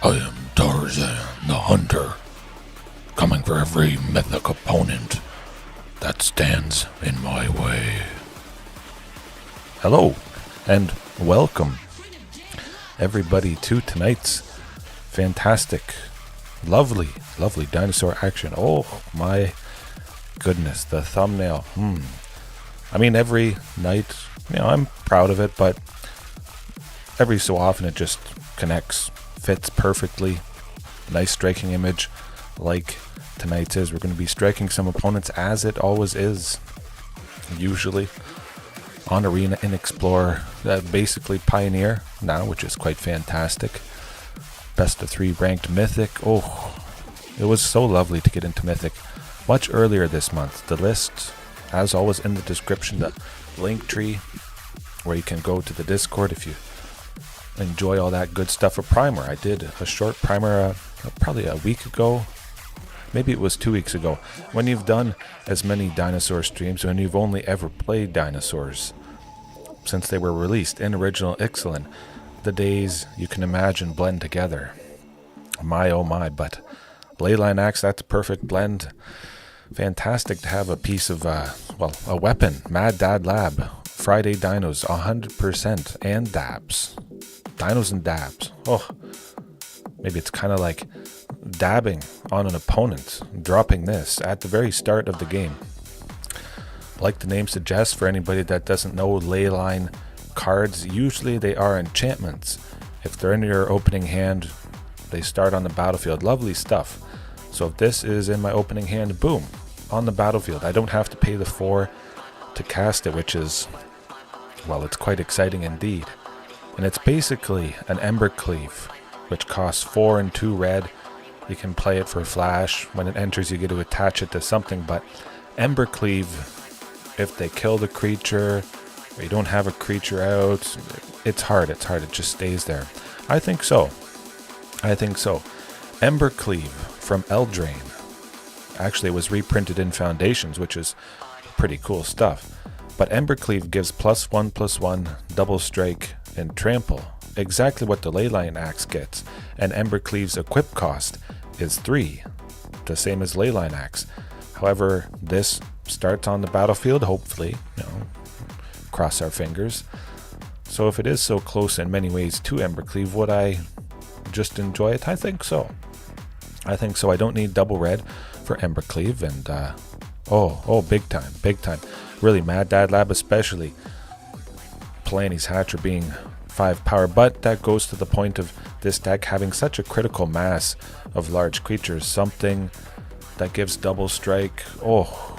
I am Tarzan the Hunter, coming for every mythic opponent that stands in my way. Hello, and welcome, everybody, to tonight's fantastic, lovely dinosaur action. Oh my goodness, the thumbnail. I mean, every night, I'm proud of it, but every so often it just connects, fits perfectly. Nice striking image like tonight's is. We're going to be striking some opponents as it always is, usually on Arena and Explorer, basically Pioneer now, which is quite fantastic. Best of 3 ranked Mythic. Oh, it was so lovely to get into Mythic much earlier this month. The list, as always, in the description, the link tree where you can go to the Discord if you enjoy all that good stuff. A primer, I did a short primer probably a week ago, maybe it was 2 weeks ago. When you've done as many dinosaur streams, when you've only ever played dinosaurs since they were released in Original Ixalan, the days you can imagine blend together. My oh my, but Leyline Axe, that's a perfect blend. Fantastic to have a piece of, a weapon. Mad Dad Lab, Friday Dinos, 100%, and dabs. Dinos and dabs. Oh, maybe it's kind of like dabbing on an opponent, dropping this at the very start of the game. Like the name suggests, for anybody that doesn't know, Leyline cards, usually they are enchantments. If they're in your opening hand, they start on the battlefield. Lovely stuff. So if this is in my opening hand, boom, on the battlefield. I don't have to pay the 4 to cast it, which is, well, it's quite exciting indeed. And it's basically an Embercleave, which costs 4 and 2 red. You can play it for flash. When it enters, you get to attach it to something. But Embercleave, if they kill the creature, or you don't have a creature out, it's hard. It just stays there. I think so. Embercleave from Eldraine. Actually, it was reprinted in Foundations, which is pretty cool stuff. But Embercleave gives +1/+1, double strike, and trample. Exactly what the Leyline Axe gets. And Embercleave's equip cost is 3, the same as Leyline Axe. However, this starts on the battlefield, hopefully, cross our fingers. So if it is so close in many ways to Embercleave, would I just enjoy it? I think so. I don't need double red for Embercleave, and big time. Really, Mad Dad Lab especially. Palani's Hatcher being 5 power, but that goes to the point of this deck having such a critical mass of large creatures. Something that gives double strike. Oh,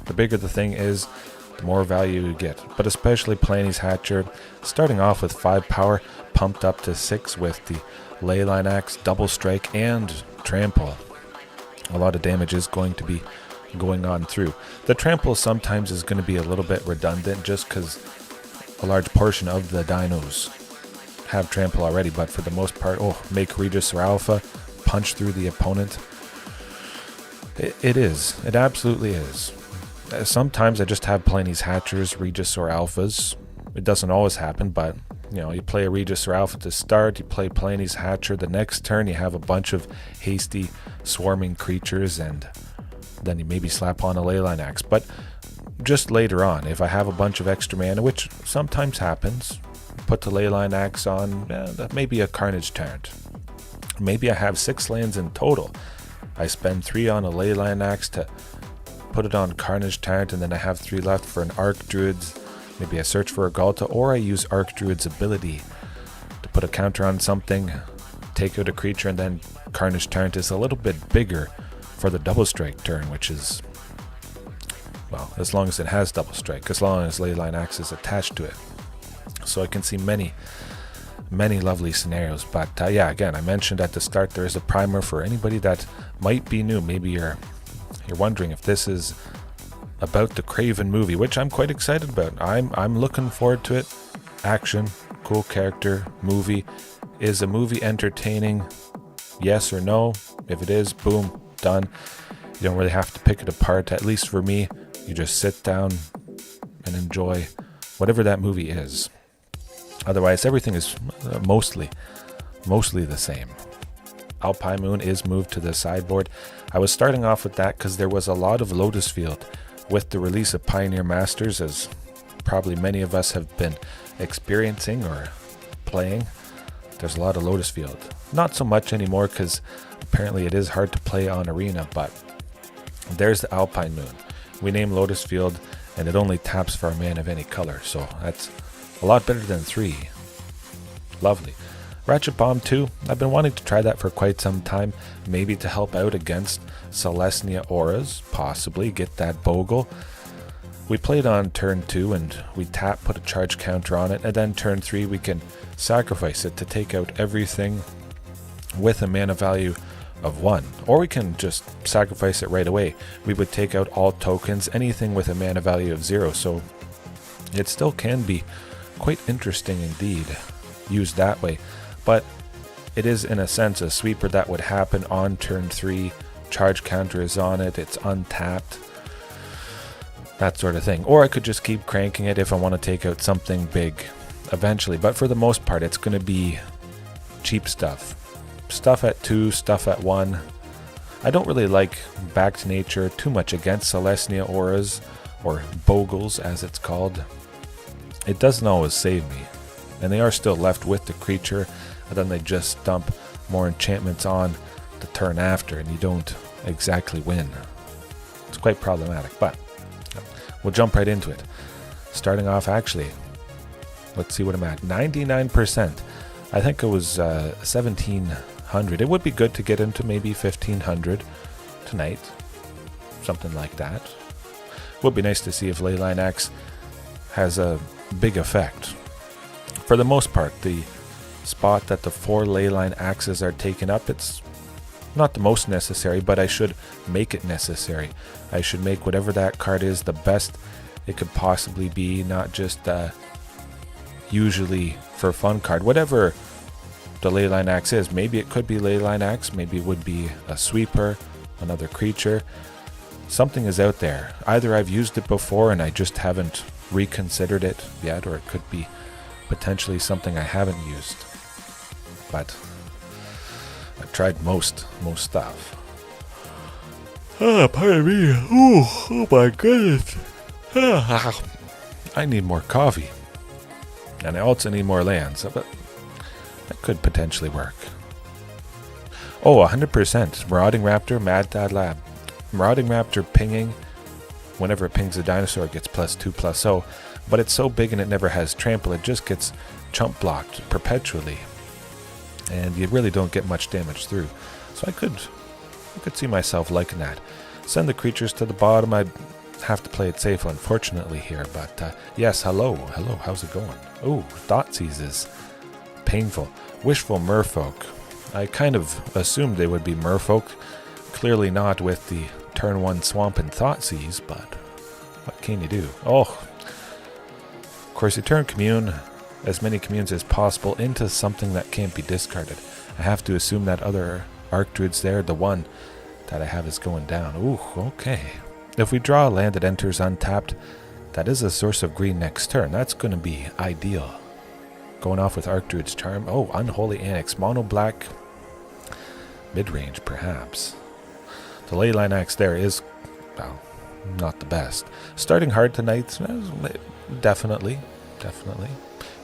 the bigger the thing is, the more value you get. But especially Palani's Hatcher, starting off with 5 power, pumped up to 6 with the Leyline Axe, double strike, and trample. A lot of damage is going to be going on through. The trample sometimes is going to be a little bit redundant just because a large portion of the dinos have trample already, but for the most part, make Regisaur Alpha punch through the opponent. It absolutely is. Sometimes I just have Palani's Hatchers, Regisaur Alphas. It doesn't always happen, but you play a Regisaur Alpha to start, you play Palani's Hatcher the next turn, you have a bunch of hasty swarming creatures, and then you maybe slap on a Leyline Axe. But just later on, if I have a bunch of extra mana, which sometimes happens, put the Leyline Axe on, maybe a Carnage Tyrant. Maybe I have 6 lands in total. I spend 3 on a Leyline Axe to put it on Carnage Tyrant, and then I have 3 left for an Archdruid. Maybe I search for a Ghalta, or I use Archdruid's ability to put a counter on something, take out a creature, and then Carnage Tyrant is a little bit bigger for the double strike turn, which is, well, as long as it has double strike, as long as Leyline Axe is attached to it. So I can see many lovely scenarios. But again, I mentioned at the start, there is a primer for anybody that might be new. Maybe you're wondering if this is about the Craven movie, which I'm quite excited about. I'm looking forward to it. Action, cool character, movie. Is a movie entertaining? Yes or no? If it is, boom, done. You don't really have to pick it apart. At least for me, you just sit down and enjoy whatever that movie is. Otherwise, everything is mostly mostly the same. Alpine Moon is moved to the sideboard. I was starting off with that because there was a lot of Lotus Field with the release of Pioneer Masters, as probably many of us have been experiencing or playing. There's a lot of Lotus Field. Not so much anymore because apparently it is hard to play on Arena, but there's the Alpine Moon. We name Lotus Field and it only taps for a mana of any color, so that's a lot better than 3. Lovely. Ratchet Bomb 2, I've been wanting to try that for quite some time, maybe to help out against Celestia Auras, possibly get that Bogle. We played on turn 2 and we tap, put a charge counter on it, and then turn 3 we can sacrifice it to take out everything with a mana value of 1. Or we can just sacrifice it right away. We would take out all tokens, anything with a mana value of 0, so it still can be quite interesting indeed, used that way. But it is in a sense a sweeper that would happen on turn 3, charge counter is on it, it's untapped, that sort of thing. Or I could just keep cranking it if I want to take out something big eventually, but for the most part it's going to be cheap stuff. Stuff at 2, stuff at 1. I don't really like Back to Nature too much against Celestia Auras, or Bogles as it's called. It doesn't always save me, and they are still left with the creature, and then they just dump more enchantments on the turn after, and you don't exactly win. It's quite problematic, but we'll jump right into it. Starting off, actually, let's see what I'm at. 99%. I think it was 1700. It would be good to get into maybe 1500 tonight. Something like that. Would be nice to see if Leyline Axe has a big effect. For the most part, the spot that the 4 Leyline Axes are taken up, it's not the most necessary, but I should make it necessary. I should make whatever that card is the best it could possibly be, not just usually for fun card. Whatever the Leyline Axe is, maybe it could be Leyline Axe, maybe it would be a sweeper, another creature. Something is out there. Either I've used it before and I just haven't reconsidered it yet, or it could be potentially something I haven't used. But I've tried most stuff. Pardon me. Oh my goodness. I need more coffee. And I also need more lands, but that could potentially work. Oh, 100%. Marauding Raptor, Mad Dad Lab. Marauding Raptor pinging. Whenever it pings a dinosaur, it gets +2/+0. But it's so big and it never has trample, it just gets chump blocked perpetually. And you really don't get much damage through. So I could see myself liking that. Send the creatures to the bottom. I'd have to play it safe, unfortunately, here. But yes, hello, how's it going? Oh, Thoughtseize is painful. Wishful Merfolk. I kind of assumed they would be Merfolk. Clearly not with the turn 1 Swamp and Thoughtseize, but what can you do? Oh, of course you turn Commune, as many Communes as possible, into something that can't be discarded. I have to assume that other Archdruid's there, the one that I have is going down. Ooh, okay. If we draw a land that enters untapped, that is a source of green next turn. That's going to be ideal. Going off with Archdruid's Charm. Oh, Unholy Annex. Mono black. Midrange, perhaps. The Leyline Axe there is, well, not the best. Starting hard tonight, definitely.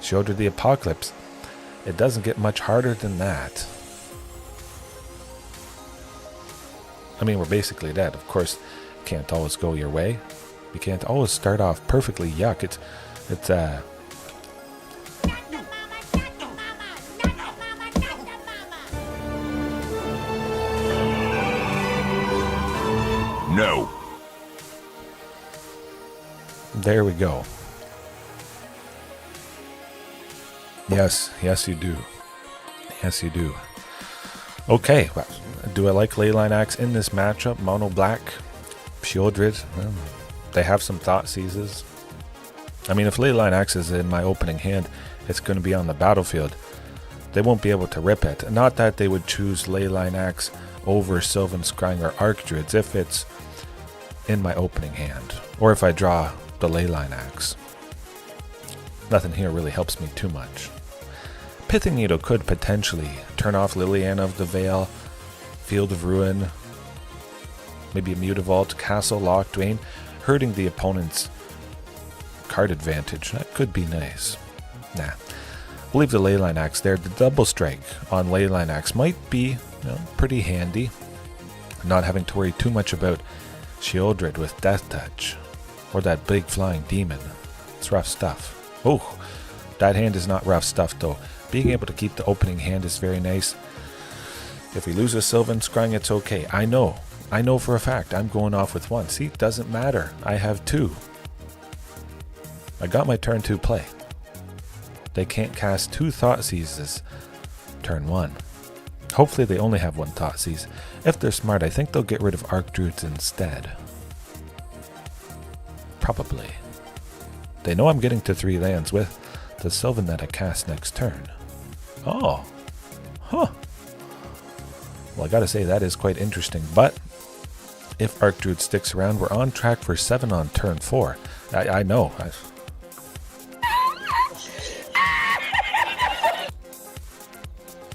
Showed the Apocalypse. It doesn't get much harder than that. I mean, we're basically dead. Of course, can't always go your way. You can't always start off perfectly. Yuck. It's No. There we go. Yes, you do. Yes, you do. Okay, well, do I like Leyline Axe in this matchup? Mono black, Shieldred. Well, they have some Thoughtseizes. I mean, if Leyline Axe is in my opening hand, it's going to be on the battlefield. They won't be able to rip it. Not that they would choose Leyline Axe over Sylvan Scrying or Archdruids if it's in my opening hand, or if I draw the Leyline Axe. Nothing here really helps me too much. Pithing Needle could potentially turn off Leyline of the Vale, Field of Ruin, maybe a Mutavault, Castle Lock, Dwayne, hurting the opponent's card advantage. That could be nice. Nah. We'll leave the Leyline Axe there. The double strike on Leyline Axe might be pretty handy. Not having to worry too much about Sheoldred with Death Touch. Or that big flying demon. It's rough stuff. Oh, that hand is not rough stuff though. Being able to keep the opening hand is very nice. If we lose a Sylvan Scrying, it's okay. I know for a fact I'm going off with one. See, it doesn't matter. I have two. I got my turn 2 play. They can't cast 2 Thoughtseizes turn 1. Hopefully they only have 1 Thoughtseize. If they're smart, I think they'll get rid of Archdruids instead. Probably. They know I'm getting to 3 lands with the Sylvan that I cast next turn. Oh. Huh. Well, I gotta say, that is quite interesting. But if Archdruid sticks around, we're on track for 7 on turn 4. I know.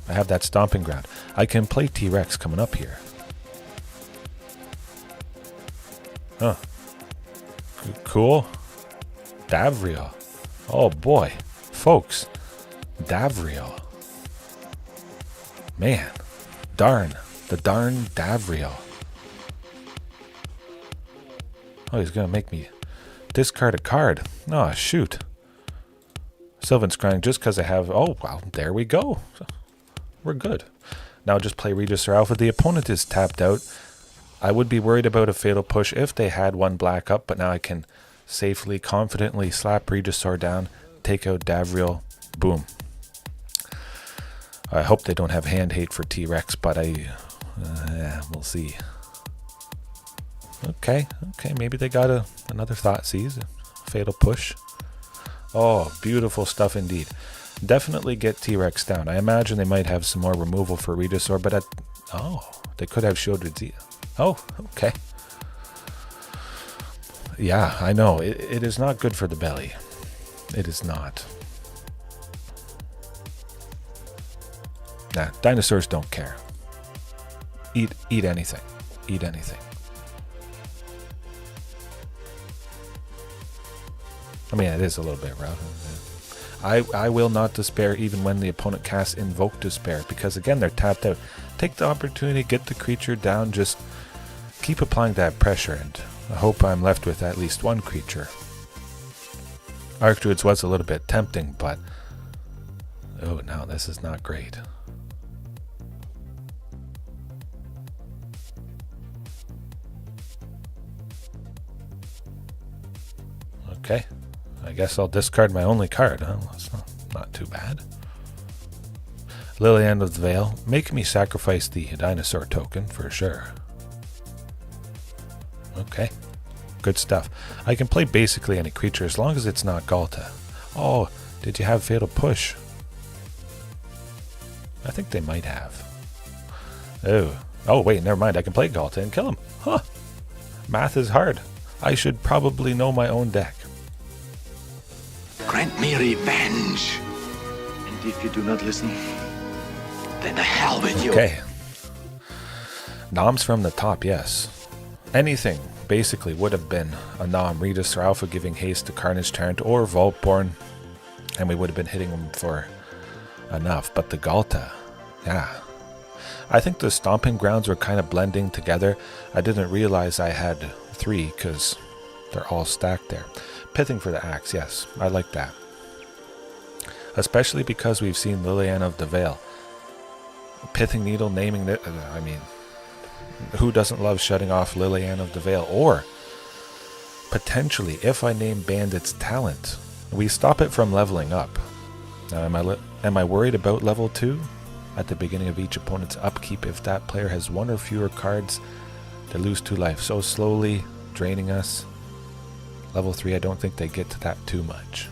I have that Stomping Ground. I can play T-Rex coming up here. Huh. Cool. Davriel. Oh boy. Folks. Davriel. Man. Darn. The darn Davriel. Oh, he's going to make me discard a card. Oh, shoot. Sylvan Scrying just because I have... Oh, well, there we go. We're good. Now just play Regisaur Alpha. The opponent is tapped out. I would be worried about a Fatal Push if they had 1 black up, but now I can safely, confidently slap Regisaur down, take out Davriel. Boom. I hope they don't have hand hate for T-Rex, but we'll see. Okay, maybe they got another Thoughtseize, Fatal Push. Oh, beautiful stuff indeed. Definitely get T-Rex down. I imagine they might have some more removal for Regisaur, but they could have Sheoldred. Oh, okay. Yeah, I know. It is not good for the belly. It is not. Nah, dinosaurs don't care. Eat anything. Eat anything. I mean, it is a little bit rough. I will not despair even when the opponent casts Invoke Despair, because again, they're tapped out. Take the opportunity, get the creature down, just keep applying that pressure, and I hope I'm left with at least 1 creature. Archdruids was a little bit tempting, but oh no, this is not great. Okay. I guess I'll discard my only card, huh? That's not too bad. Leyline of the Vale. Make me sacrifice the dinosaur token, for sure. Okay. Good stuff. I can play basically any creature as long as it's not Ghalta. Oh, did you have Fatal Push? I think they might have. Oh wait, never mind. I can play Ghalta and kill him. Huh. Math is hard. I should probably know my own deck. Grant me revenge. And if you do not listen, then the hell with you. Okay. Noms from the top, yes. Anything basically would have been a nom. Regisaur Alpha giving haste to Carnage Tyrant or Vaultborn, and we would have been hitting them for enough. But the Ghalta, yeah. I think the Stomping Grounds were kind of blending together. I didn't realize I had 3 because they're all stacked there. Pithing for the Axe, yes, I like that. Especially because we've seen Leyline of the Vale. Pithing Needle naming it, I mean, who doesn't love shutting off Leyline of the Vale? Or, potentially, if I name Bandit's Talent, we stop it from leveling up. Now, am I worried about level 2? At the beginning of each opponent's upkeep, if that player has 1 or fewer cards, they lose 2 life. So slowly draining us. Level 3, I don't think they get to that too much.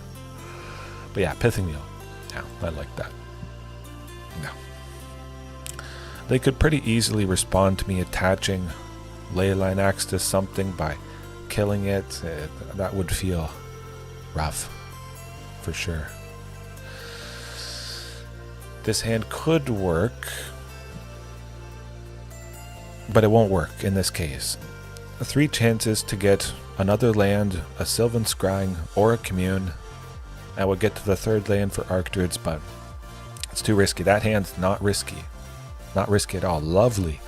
But yeah, Pithing Needle. Yeah, I like that. No. They could pretty easily respond to me attaching Leyline Axe to something by killing it. That would feel rough. For sure. This hand could work, but it won't work in this case. 3 chances to get another land, a Sylvan Scrying, or a Commune. I would get to the 3rd land for Archdruids, but it's too risky. That hand's not risky. Not risky at all. Lovely.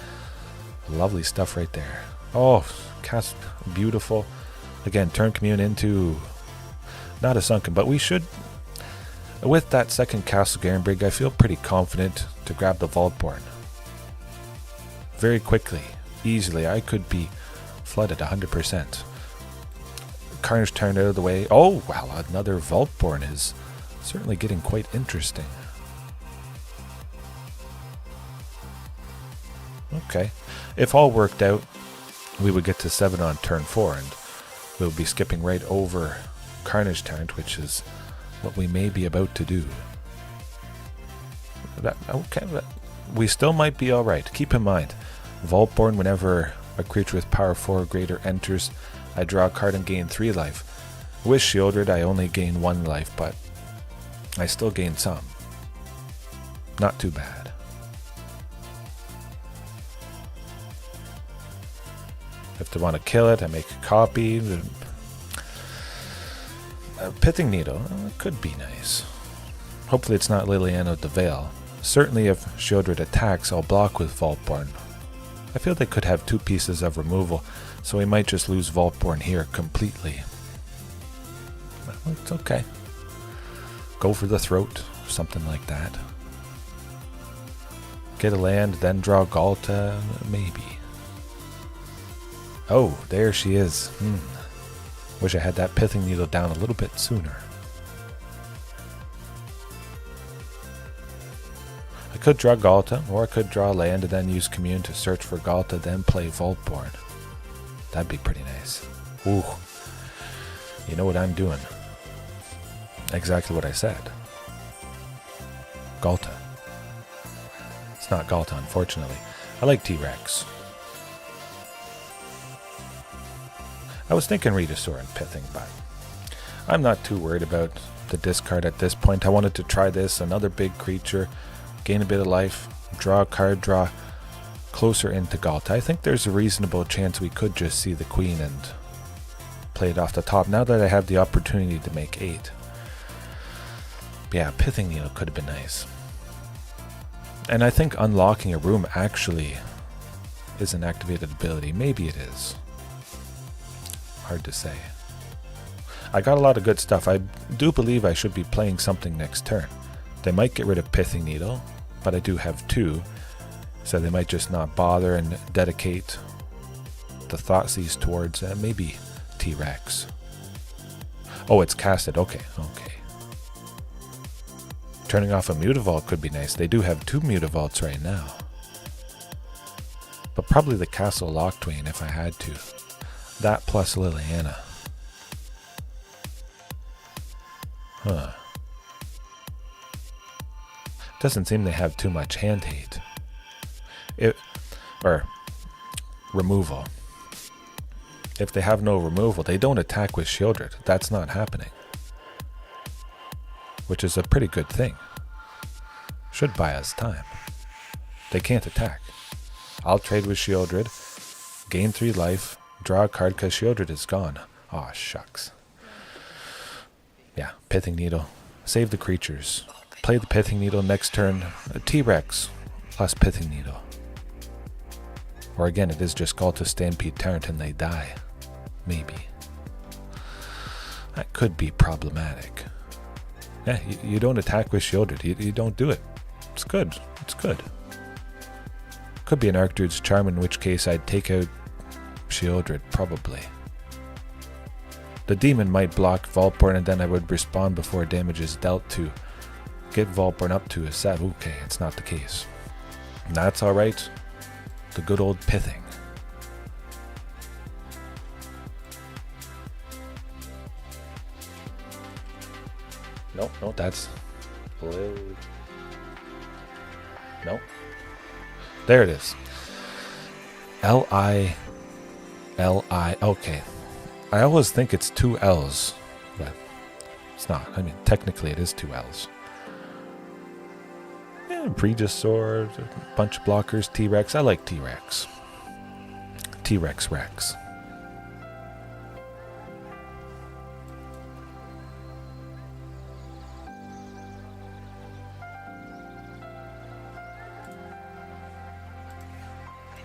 Lovely stuff right there. Oh, cast beautiful. Again, turn Commune into not a Sunken, but we should, with that second Castle Garenbrig, I feel pretty confident to grab the Vaultborn. Very quickly, easily. I could be flooded 100%. Carnage Tyrant out of the way. Oh, wow, another Vaultborn is certainly getting quite interesting. Okay. If all worked out, we would get to 7 on turn 4, and we would be skipping right over Carnage Tyrant, which is what we may be about to do. Okay, we still might be alright. Keep in mind, Vaultborn, whenever a creature with power 4 or greater enters, I draw a card and gain 3 life. With Shieldred, I only gain 1 life, but I still gain some. Not too bad. If they want to kill it, I make a copy. Pithing Needle, it could be nice. Hopefully it's not Liliana of the Veil. Certainly if Shieldred attacks, I'll block with Vaultborn. I feel they could have 2 pieces of removal, so we might just lose Vaultborn here completely. Well, it's okay. Go for the throat, something like that. Get a land, then draw Ghalta, maybe. Oh, there she is. Wish I had that Pithing Needle down a little bit sooner. I could draw Ghalta, or I could draw land and then use Commune to search for Ghalta, then play Vaultborn. That'd be pretty nice. Ooh. You know what I'm doing. Exactly what I said. Ghalta. It's not Ghalta, unfortunately. I like T-Rex. I was thinking Regisaur and Pithing, but I'm not too worried about the discard at this point. I wanted to try this, another big creature, gain a bit of life, draw a card, draw closer into Ghalta. I think there's a reasonable chance we could just see the Queen and play it off the top now that I have the opportunity to make 8. Yeah, Pithing Needle could have been nice. And I think unlocking a room actually is an activated ability. Maybe it is. Hard to say. I got a lot of good stuff. I do believe I should be playing something next turn. They might get rid of Pithing Needle, but I do have 2, so they might just not bother and dedicate the Thoughtseize towards maybe T-Rex. Oh, it's casted. Okay. Turning off a Mutavault could be nice. They do have 2 Mutavaults right now. But probably the Castle Lochtwain if I had to. That plus Liliana. Huh. Doesn't seem they have too much hand hate. Or removal. If they have no removal, they don't attack with Shieldred. That's not happening. Which is a pretty good thing. Should buy us time. They can't attack. I'll trade with Shieldred, gain 3 life, draw a card because Shieldred is gone. Aw, shucks. Yeah, Pithing Needle. Save the creatures. Play the Pithing Needle next turn. T-Rex plus Pithing Needle. Or again, it is just Ghalta Stampede Tyrant and they die. Maybe. That could be problematic. Yeah, you don't attack with Shieldred. You don't do it. It's good. It's good. Could be an Archdruid's Charm, in which case I'd take out Shieldred, probably. The demon might block Vaultborn and then I would respond before damage is dealt to get Vaultborn up to a 7. Okay, it's not the case. That's alright. The good old Pithing. No, that's... No. There it is. L-I... Okay. I always think it's 2 L's, but it's not. I mean, technically it is 2 L's. Yeah, Regisaur, a bunch of blockers, T-Rex. I like T-Rex. T-Rex Rex.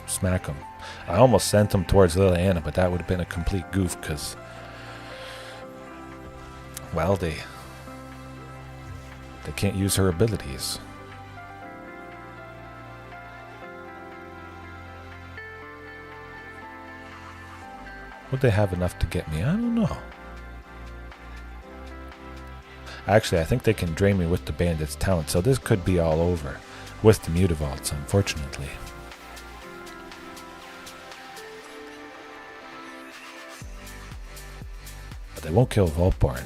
Smack him. I almost sent him towards Liliana, but that would have been a complete goof because, well, they can't use her abilities. Would they have enough to get me? I don't know. Actually, I think they can drain me with the Bandit's talent, so this could be all over with the Mutavaults, unfortunately. But they won't kill Vaultborn.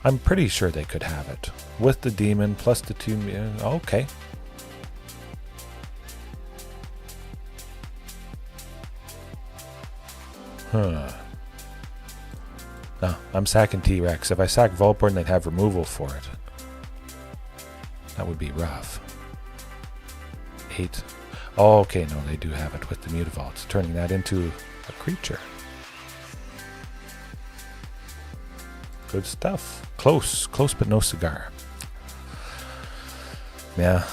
I'm pretty sure they could have it. With the demon plus the 2... Okay. Huh. No, I'm sacking T-Rex. If I sack Vaultborn, they'd have removal for it. That would be rough. 8. Oh, okay, no, they do have it with the Mutavaults, turning that into a creature. Good stuff. Close but no cigar. Yeah.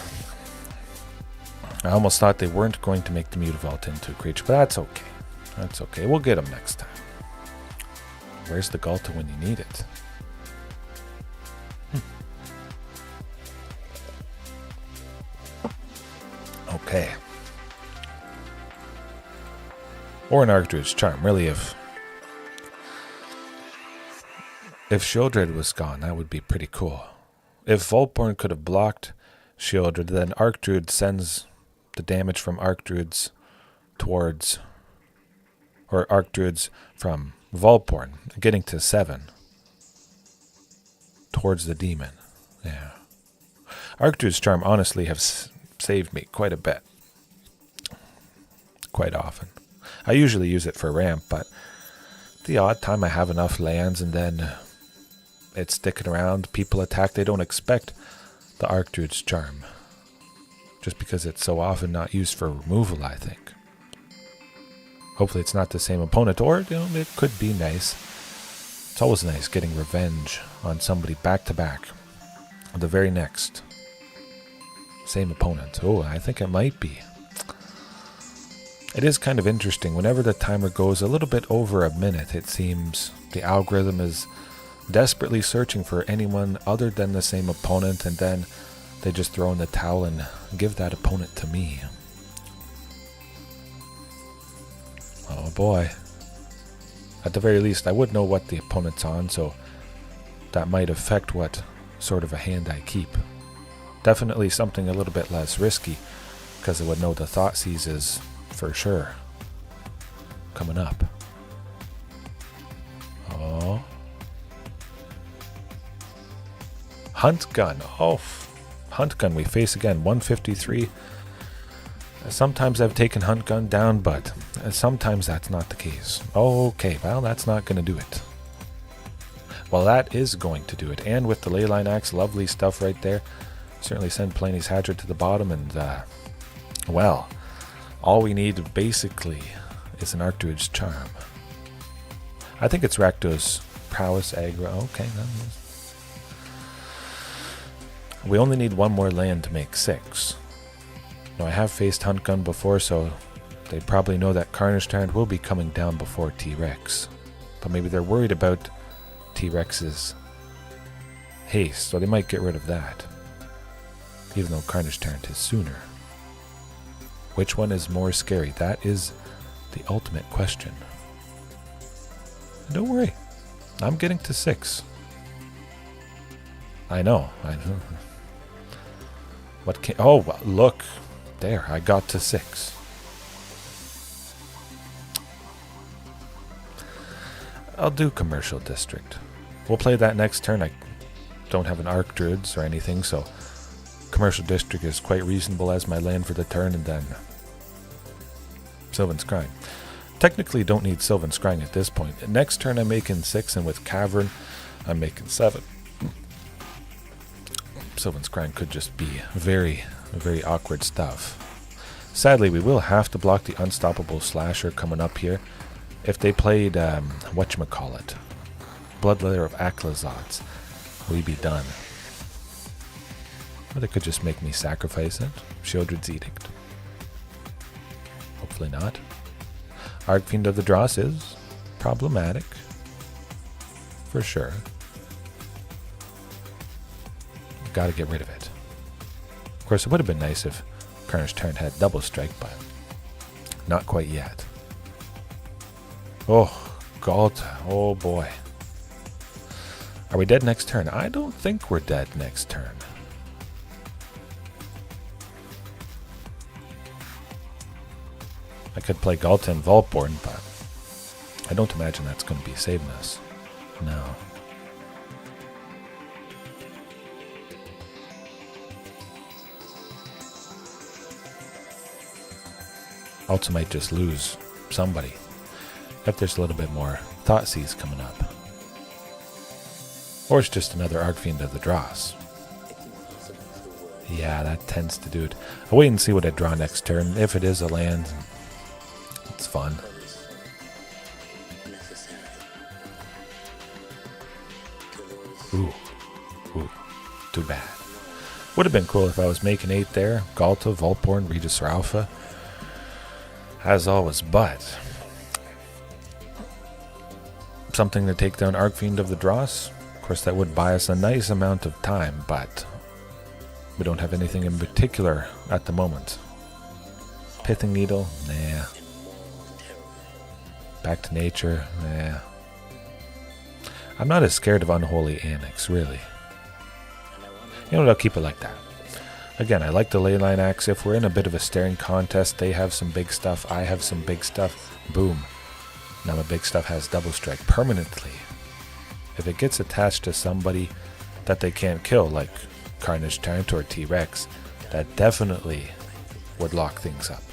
I almost thought they weren't going to make the Mutavault into a creature, but that's okay. That's okay. We'll get them next time. Where's the Ghalta when you need it? Okay. Or an Archdruid's Charm. Really, if Sheoldred was gone, that would be pretty cool. If Vaultborn could have blocked Sheoldred, then Archdruid sends the damage from Archdruids towards... or Archdruids from Vaultborn, getting to 7 towards the demon. Yeah. Archdruid's Charm honestly have saved me quite a bit. Quite often. I usually use it for ramp, but the odd time I have enough lands and then it's sticking around, people attack, they don't expect the Archdruid's Charm. Just because it's so often not used for removal, I think. Hopefully it's not the same opponent, or it could be nice. It's always nice getting revenge on somebody back to back. The very next. Same opponent. Oh, I think it might be. It is kind of interesting. Whenever the timer goes a little bit over a minute, it seems the algorithm is desperately searching for anyone other than the same opponent, and then they just throw in the towel and give that opponent to me. Oh boy. At the very least, I would know what the opponent's on, so that might affect what sort of a hand I keep. Definitely something a little bit less risky, because I would know the Thoughtseize is for sure coming up. Oh. Hunt Gun. Oh, Hunt Gun we face again. 153. Sometimes I've taken Hunt Gun down, but sometimes that's not the case. Okay, well, that's not going to do it. Well, that is going to do it. And with the Leyline Axe, lovely stuff right there. Certainly send Palani's Hatchet to the bottom, and, well, all we need basically is an Archdruid's Charm. I think it's Rakdos Prowess aggro. Okay, we only need one more land to make 6. Now, I have faced Hunt Gun before, so they probably know that Carnage Tyrant will be coming down before T-Rex. But maybe they're worried about T-Rex's haste, so they might get rid of that. Even though Carnage Tyrant is sooner. Which one is more scary? That is the ultimate question. Don't worry. I'm getting to 6. I know. What can... Oh, look. There, I got to 6. I'll do Commercial District. We'll play that next turn. I don't have an Archdruids or anything, so Commercial District is quite reasonable as my land for the turn, and then Sylvan Scrying. Technically don't need Sylvan Scrying at this point. Next turn I'm making 6, and with Cavern I'm making 7. Sylvan Scrying could just be very, very awkward stuff. Sadly, we will have to block the Unstoppable Slasher coming up here. If they played, whatchamacallit, Bloodletter of Aclazots, we'd be done. Or they could just make me sacrifice it. Shieldred's Edict. Hopefully not. Arcfiend of the Dross is problematic. For sure. Gotta get rid of it. Of course, it would have been nice if Carnage Tyrant had double strike, but not quite yet. Oh, Ghalta. Oh boy. Are we dead next turn? I don't think we're dead next turn. I could play Ghalta and Vaultborn, but I don't imagine that's going to be saving us. No. Also might just lose somebody if there's a little bit more Thoughtseize coming up. Or it's just another Arcfiend of the Dross. Yeah, that tends to do it. I'll wait and see what I draw next turn. If it is a land, it's fun. Ooh. Too bad. Would have been cool if I was making 8 there. Ghalta, Vaultborn, Regisaur Alpha. As always, but something to take down Arcfiend of the Dross. Of course, that would buy us a nice amount of time, but we don't have anything in particular at the moment. Pithing Needle, nah. Back to nature, nah. I'm not as scared of Unholy Annex, really. You know what, I'll keep it like that. Again, I like the Leyline Axe. If we're in a bit of a staring contest, they have some big stuff, I have some big stuff, boom. Now my big stuff has double strike permanently. If it gets attached to somebody that they can't kill, like Carnage Tyrant or T-Rex, that definitely would lock things up.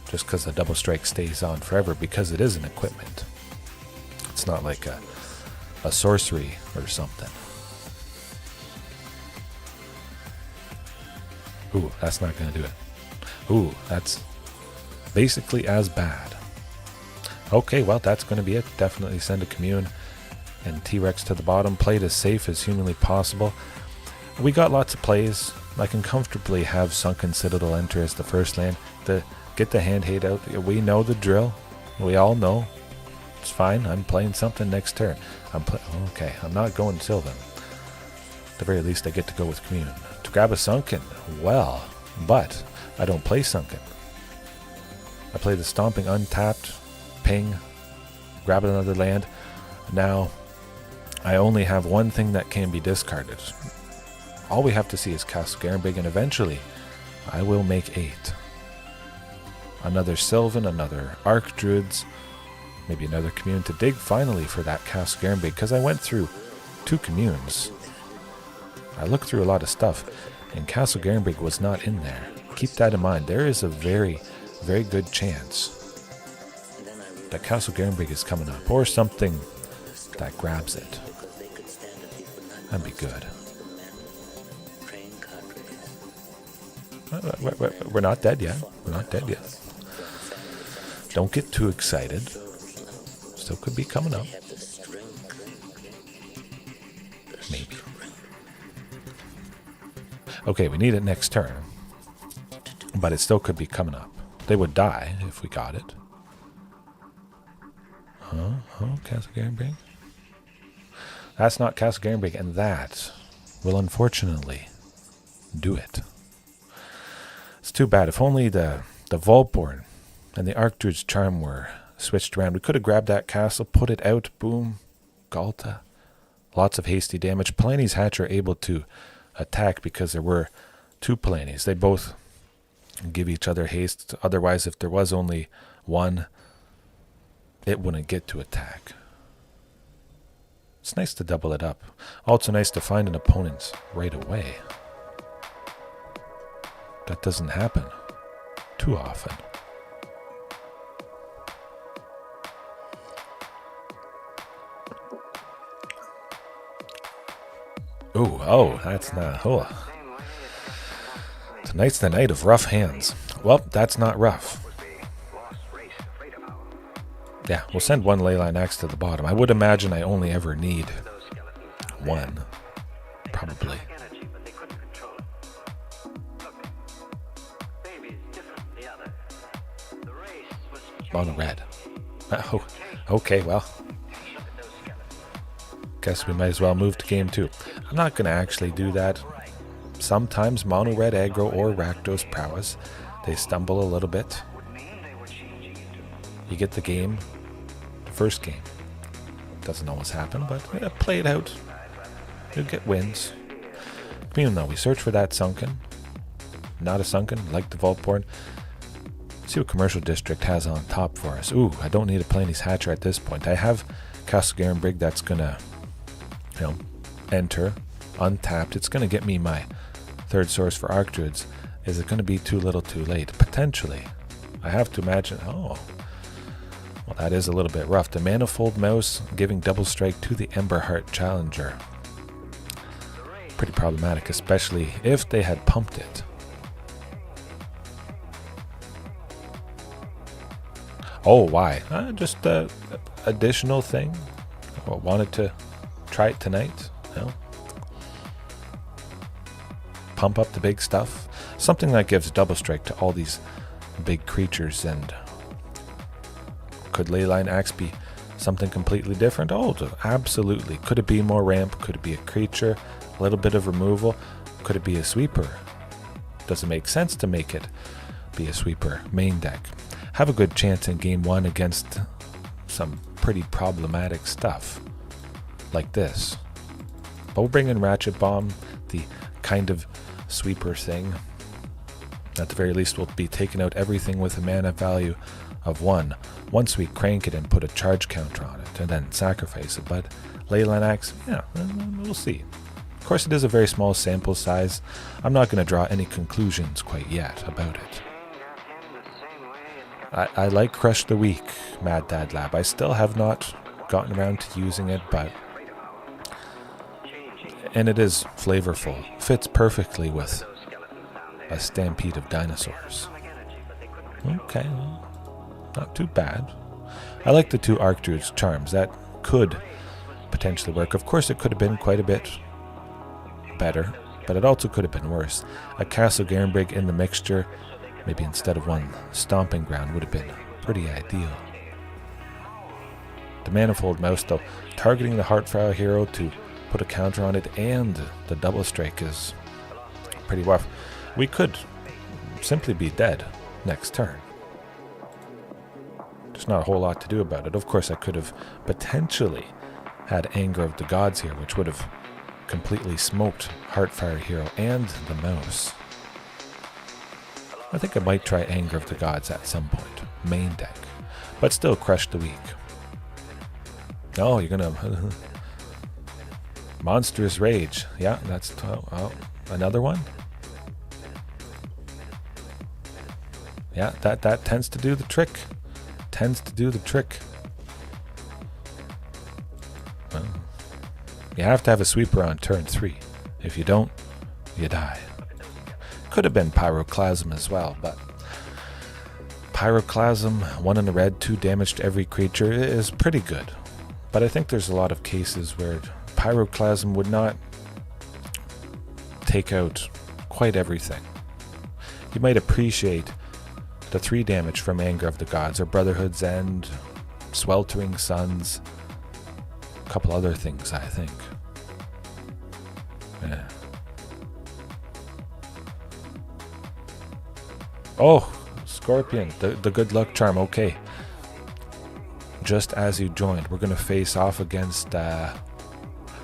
Just because the double strike stays on forever, because it is an equipment. It's not like a sorcery or something. Ooh, that's not going to do it. Ooh, that's basically as bad. Okay, well, that's going to be it. Definitely send a Commune and T-Rex to the bottom. Play it as safe as humanly possible. We got lots of plays. I can comfortably have Sunken Citadel enter as the first land. Get the hand hate out. We know the drill. We all know. It's fine. I'm playing something next turn. Okay, I'm not going Sylvan. At the very least, I get to go with Commune. To grab a Sunken, well, but I don't play Sunken. I play the Stomping untapped, ping, grab another land. Now, I only have one thing that can be discarded. All we have to see is Castle Garenbrig, and eventually I will make 8. Another Sylvan, another Archdruids, maybe another Commune to dig finally for that Castle Garenbrig, because I went through 2 Communes. I looked through a lot of stuff, and Castle Garenbrig was not in there. Keep that in mind. There is a very, very good chance that Castle Garenbrig is coming up, or something that grabs it. That'd be good. We're not dead yet. We're not dead yet. Don't get too excited. Still could be coming up. Maybe. Okay, we need it next turn. But it still could be coming up. They would die if we got it. Castle Garenbrig? That's not Castle Garenbrig, and that will unfortunately do it. It's too bad. If only the Vaultborn and the Archdruid's Charm were switched around. We could have grabbed that castle, put it out, boom, Ghalta. Lots of hasty damage. Palani's Hatch are able to attack because there were 2 Palanis. They both give each other haste. Otherwise, if there was only one, it wouldn't get to attack. It's nice to double it up. Also nice to find an opponent right away. That doesn't happen too often. Ooh, oh, that's not... Oh. Tonight's the night of rough hands. Well, that's not rough. Yeah, we'll send one Leyline Axe to the bottom. I would imagine I only ever need one. Probably. Mono red. Oh, okay, well. Guess we might as well move to game 2. I'm not going to actually do that. Sometimes mono red aggro or Rakdos Prowess, they stumble a little bit. You get the game, the first game. Doesn't always happen, but play it out. You'll get wins. Commune though, we search for that sunken. Not a sunken, like the Vaultborn. See what Commercial District has on top for us. Ooh, I don't need a Palani's Hatcher at this point. I have Castle Garenbrig that's gonna, enter untapped. It's gonna get me my third source for Archdruids. Is it gonna be too little too late? Potentially. I have to imagine, well, that is a little bit rough. The Manifold Mouse giving double strike to the Emberheart Challenger. Pretty problematic, especially if they had pumped it. Oh, why? Just a additional thing. Well, wanted to try it tonight. Pump up the big stuff. Something that gives double strike to all these big creatures. And could Leyline Axe be something completely different? Oh, absolutely. Could it be more ramp? Could it be a creature? A little bit of removal? Could it be a sweeper? Does it make sense to make it be a sweeper main deck? Have a good chance in game 1 against some pretty problematic stuff like this. But we'll bring in Ratchet Bomb, the kind of sweeper thing. At the very least, we'll be taking out everything with a mana value of 1. Once we crank it and put a charge counter on it and then sacrifice it. But Leyline Axe, yeah, we'll see. Of course, it is a very small sample size. I'm not going to draw any conclusions quite yet about it. I like Crush the Weak, Mad Dad Lab. I still have not gotten around to using it, and it is flavorful. Fits perfectly with a Stampede of Dinosaurs. Okay, not too bad. I like the 2 Archdruid's Charms. That could potentially work. Of course, it could have been quite a bit better, but it also could have been worse. A Castle Garenbrig in the mixture, maybe instead of one Stomping Ground, would have been pretty ideal. The Manifold Mouse, though, targeting the Heartfire hero to put a counter on it and the double strike is pretty rough. We could simply be dead next turn. There's not a whole lot to do about it. Of course, I could have potentially had Anger of the Gods here, which would have completely smoked Heartfire hero and the mouse. I think I might try Anger of the Gods at some point. Main deck. But still Crush the Weak. Oh, you're gonna... Monstrous Rage. Yeah, that's... another one? Yeah, that tends to do the trick. Tends to do the trick. Well, you have to have a sweeper on turn 3. If you don't, you die. Could have been Pyroclasm as well, but Pyroclasm, 1 in the red, 2 damage to every creature is pretty good. But I think there's a lot of cases where Pyroclasm would not take out quite everything. You might appreciate the 3 damage from Anger of the Gods or Brotherhood's End, Sweltering Suns, a couple other things, I think. Yeah. Oh, Scorpion, the good luck charm, okay. Just as you joined, we're going to face off against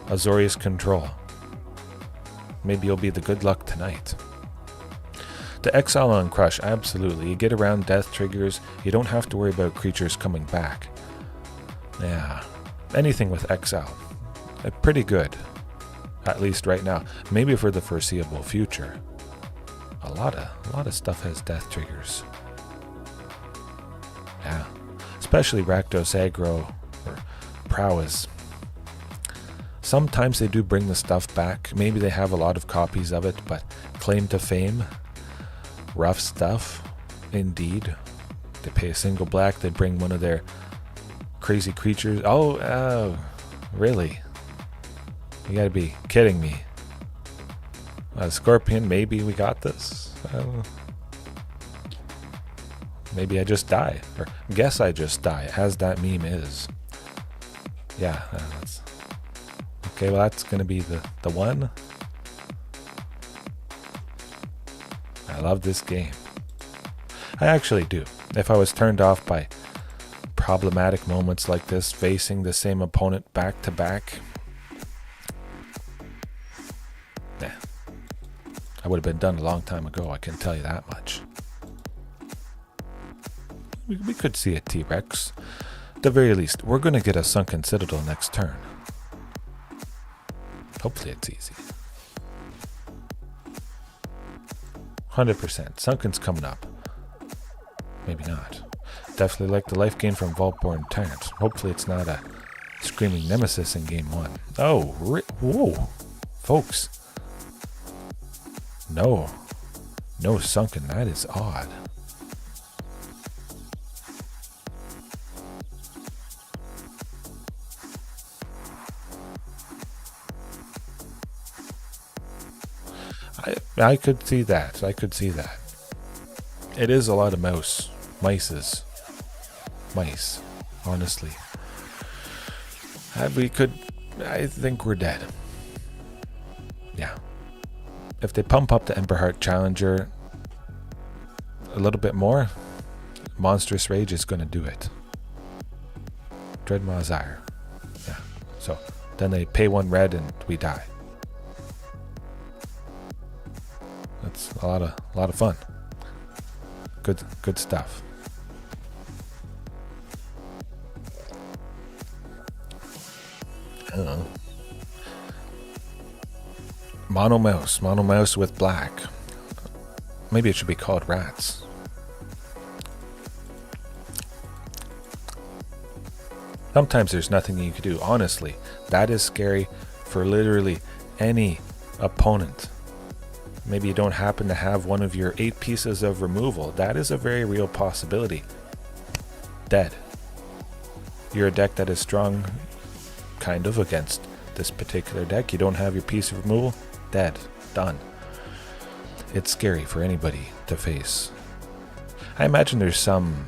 Azorius Control. Maybe you'll be the good luck tonight. The exile on Crush, absolutely. You get around death triggers, you don't have to worry about creatures coming back. Yeah, anything with exile, pretty good. At least right now. Maybe for the foreseeable future. A lot of stuff has death triggers. Yeah. Especially Rakdos Aggro or Prowess. Sometimes they do bring the stuff back. Maybe they have a lot of copies of it, but claim to fame. Rough stuff, indeed. They pay a single black, they bring one of their crazy creatures. Oh, really? You gotta be kidding me. Scorpion, maybe we got this. Maybe I just die. Or guess I just die, as that meme is. Yeah, that's... Okay, well that's gonna be the one. I love this game. I actually do. If I was turned off by problematic moments like this, facing the same opponent back to back, I would have been done a long time ago, I can tell you that much. We could see a T-Rex. At the very least, we're going to get a Sunken Citadel next turn. Hopefully it's easy. 100%. Sunken's coming up. Maybe not. Definitely like the life gain from Vaultborn Tyrant. Hopefully it's not a screaming nemesis in game 1. Oh, whoa. Folks. No. No Sunken. That is odd. I could see that. I could see that. It is a lot of mice, honestly. I think we're dead. Yeah. If they pump up the Emberheart Challenger a little bit more, Monstrous Rage is going to do it. Dreadmaw's Ire. Yeah. So then they pay 1 red and we die. That's a lot of fun. Good stuff. Mono mouse with black. Maybe it should be called rats. Sometimes there's nothing you can do. Honestly, that is scary for literally any opponent. Maybe you don't happen to have one of your 8 pieces of removal. That is a very real possibility. Dead. You're a deck that is strong, kind of, against this particular deck. You don't have your piece of removal. Dead. Done. It's scary for anybody to face. I imagine there's some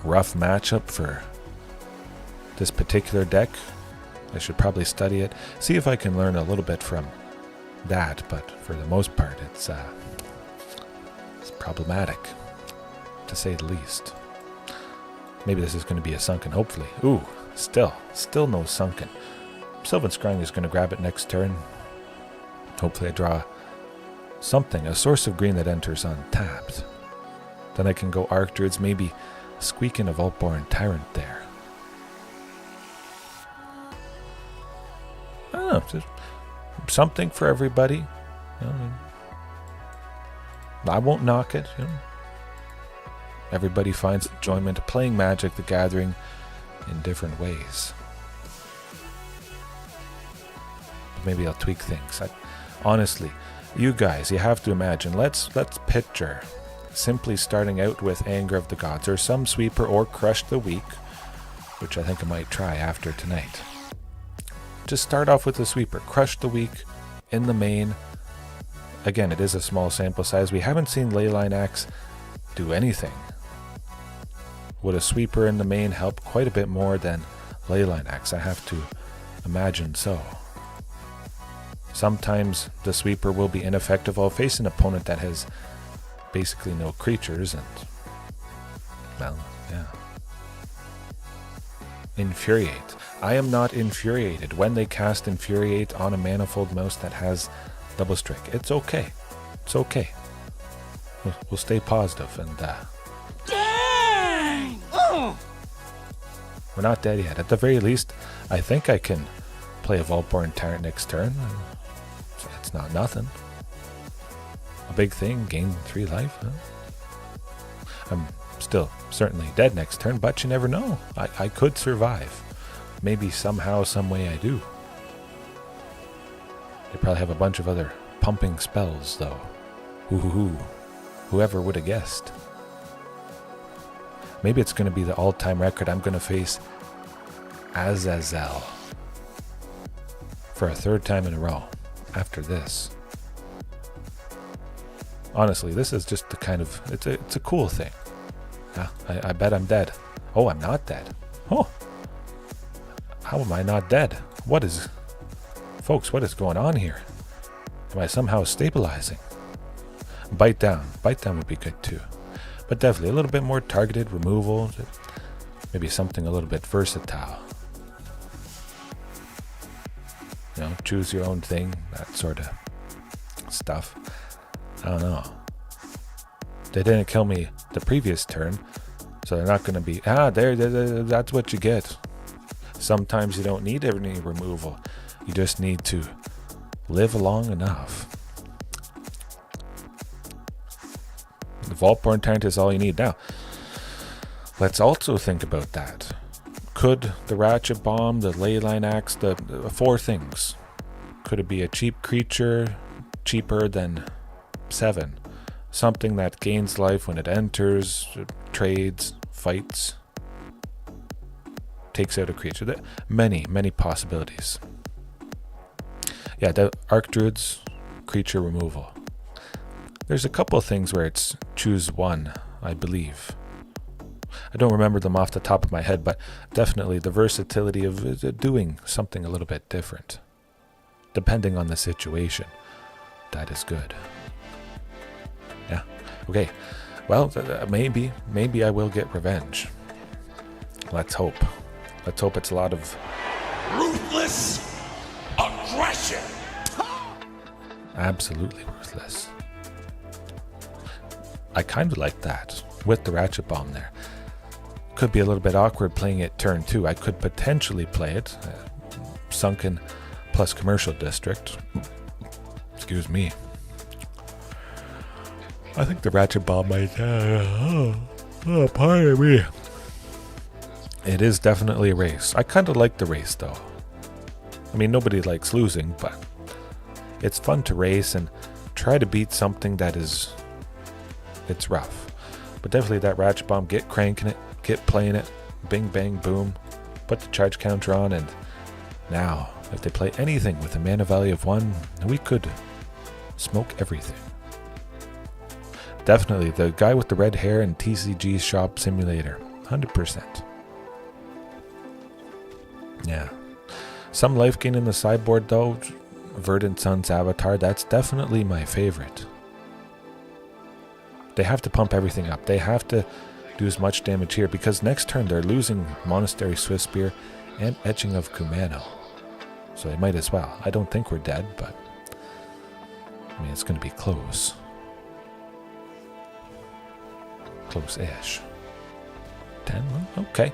rough matchup for this particular deck. I should probably study it. See if I can learn a little bit from that, but for the most part it's problematic, to say the least. Maybe this is going to be a Sunken, hopefully. Ooh, still no Sunken. Sylvan Scrying is going to grab it next turn. Hopefully I draw something, a source of green that enters untapped. Then I can go Archdruids, maybe squeak in a Vaultborn Tyrant there. I don't know, just something for everybody. You know, I won't knock it. You know. Everybody finds enjoyment playing Magic the Gathering in different ways. Maybe I'll tweak things. Honestly, you guys, you have to imagine. Let's picture simply starting out with Anger of the Gods or some sweeper or Crush the Weak, which I think I might try after tonight. Just start off with the sweeper, Crush the Weak in the main. Again, it is a small sample size. We haven't seen Leyline Axe do anything. Would a sweeper in the main help quite a bit more than Leyline Axe? I have to imagine so. Sometimes the sweeper will be ineffective while facing an opponent that has basically no creatures and, well, yeah. Infuriate. I am not infuriated when they cast Infuriate on a Manifold Mouse that has Double Strike. It's okay. It's okay. We'll stay positive and Dang! Oh! We're not dead yet. At the very least, I think I can play a Vaultborn Tyrant next turn. It's not nothing. A big thing, gain 3 life. Huh? I'm still certainly dead next turn, but you never know. I could survive. Maybe somehow, some way I do. They probably have a bunch of other pumping spells, though. Ooh, whoever would have guessed? Maybe it's going to be the all-time record. I'm going to face Azazel for a third time in a row after this. Honestly, this is just the kind of... It's a cool thing. Yeah, I bet I'm dead. Oh, I'm not dead. Oh. How am I not dead? What is... Folks, what is going on here? Am I somehow stabilizing? Bite down. Bite down would be good too. But definitely a little bit more targeted removal. Maybe something a little bit versatile. You know, choose your own thing. That sort of stuff. I don't know. They didn't kill me the previous turn. So they're not going to be... that's what you get. Sometimes you don't need any removal. You just need to live long enough. The Vaultborn Tyrant is all you need. Now, let's also think about that. Could the Ratchet Bomb, the Leyline Axe, the 4 things, could it be a cheap creature, cheaper than 7? Something that gains life when it enters, trades, fights, takes out a creature. Many possibilities. Yeah, the Archdruid's creature removal. There's a couple of things where it's choose one, I believe. I don't remember them off the top of my head, but definitely the versatility of doing something a little bit different. Depending on the situation. That is good. Yeah. Okay. Well, maybe I will get revenge. Let's hope. Let's hope it's a lot of... Ruthless aggression! Absolutely ruthless. I kind of like that with the Ratchet Bomb there. Could be a little bit awkward playing it turn 2. I could potentially play it Sunken plus Commercial District. Excuse me. I think the Ratchet Bomb might... pardon me. It is definitely a race. I kind of like the race though. I mean, nobody likes losing, but it's fun to race and try to beat something that is... It's rough. But definitely that Ratchet Bomb, get cranking it, get playing it, bing bang boom, put the charge counter on, and now, if they play anything with a mana value of 1, we could smoke everything. Definitely the guy with the red hair and TCG Shop Simulator, 100%. Yeah. Some life gain in the sideboard though. Verdant Sun's Avatar, that's definitely my favorite. They have to pump everything up. They have to do as much damage here because next turn they're losing Monastery Swiftspear and Etching of Kumano. So they might as well. I don't think we're dead, but I mean, it's going to be close. Close-ish. 10? Okay.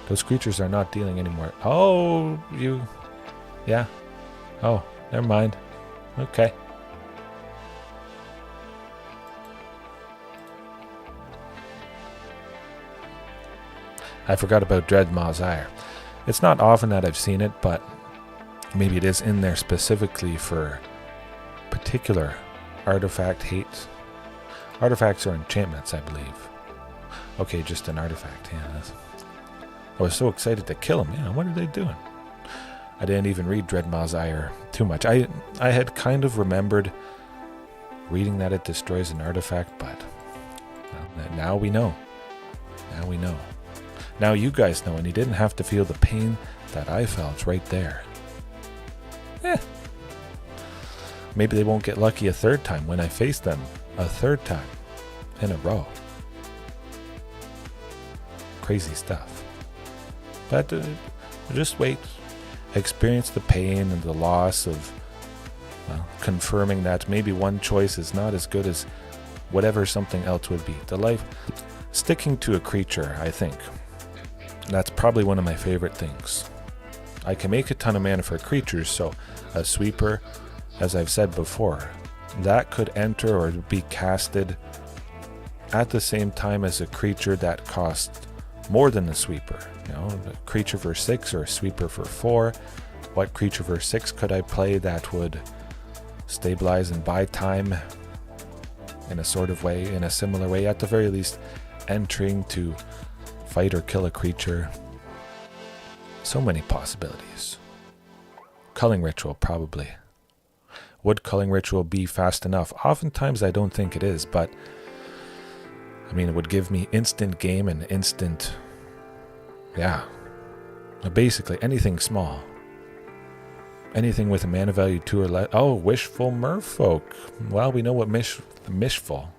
Those creatures are not dealing anymore. Oh, you... Yeah. Oh, never mind. Okay. I forgot about Dreadmaw's Ire. It's not often that I've seen it, but maybe it is in there specifically for particular artifact hate. Artifacts or enchantments, I believe. Okay, just an artifact. Yeah, I was so excited to kill him. Yeah, what are they doing? I didn't even read Dreadmaw's Ire too much. I had kind of remembered reading that it destroys an artifact, but well, now we know. Now we know. Now you guys know, and you didn't have to feel the pain that I felt right there. Maybe they won't get lucky a third time when I face them a third time in a row. Crazy stuff. But just wait. Experience the pain and the loss of, well, confirming that maybe one choice is not as good as whatever something else would be. The life, sticking to a creature, I think. That's probably one of my favorite things. I can make a ton of mana for creatures, so a sweeper, as I've said before, that could enter or be casted at the same time as a creature that costs more than a sweeper. You know, a creature for 6 or a sweeper for 4. What creature for 6 could I play that would stabilize and buy time in a sort of way, in a similar way, at the very least, entering to fight or kill a creature. So many possibilities. Culling Ritual, probably. Would Culling Ritual be fast enough? Oftentimes I don't think it is, but I mean, it would give me instant game and instant, yeah, basically anything small. Anything with a mana value 2 or less. Oh, Wishful Merfolk. Well, we know what Wishful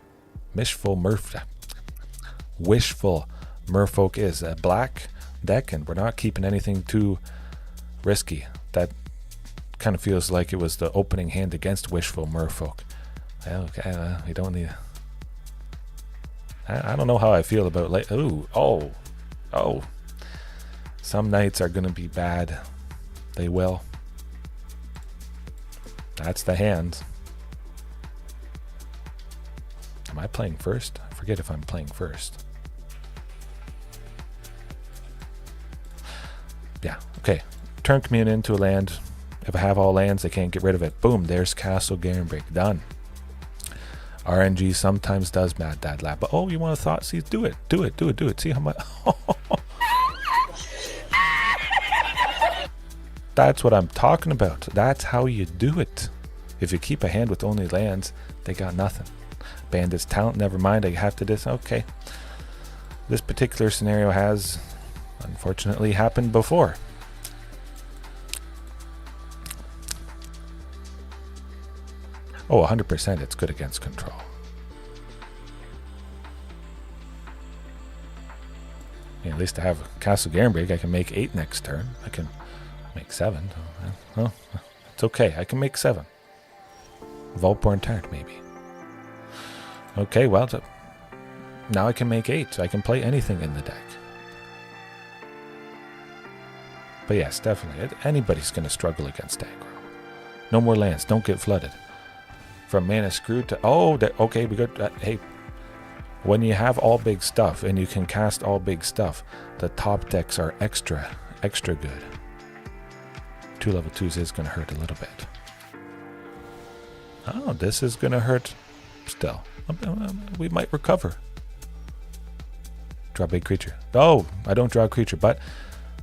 Merfolk is. A black deck, and we're not keeping anything too risky. That kind of feels like it was the opening hand against Wishful Merfolk. Okay, we don't need... I don't know how I feel about... Oh. Some nights are going to be bad. They will. That's the hand. Am I playing first? I forget if I'm playing first. Yeah, okay. Turn Commune into a land. If I have all lands, I can't get rid of it. Boom, there's Castle Garenbrig. Done. RNG sometimes does mad dad lab. But oh, you want a thought? See, do it. Do it. See how much... That's what I'm talking about. That's how you do it. If you keep a hand with only lands, they got nothing. Bandit's Talent, never mind. I have to this. Okay. This particular scenario has, unfortunately, happened before. Oh, 100% it's good against control. Yeah, at least I have Castle Garenbrig. I can make 8 next turn. I can make 7. Well, it's okay. I can make 7. Vaultborn Tyrant, maybe. Okay, well, now I can make 8. I can play anything in the deck. But yes, definitely. Anybody's going to struggle against aggro. No more lands. Don't get flooded. From Mana Screwed to... Oh, okay, we got... hey, when you have all big stuff and you can cast all big stuff, the top decks are extra good. 2 level 2s is going to hurt a little bit. Oh, this is going to hurt still. We might recover. Draw big creature. Oh, I don't draw a creature, but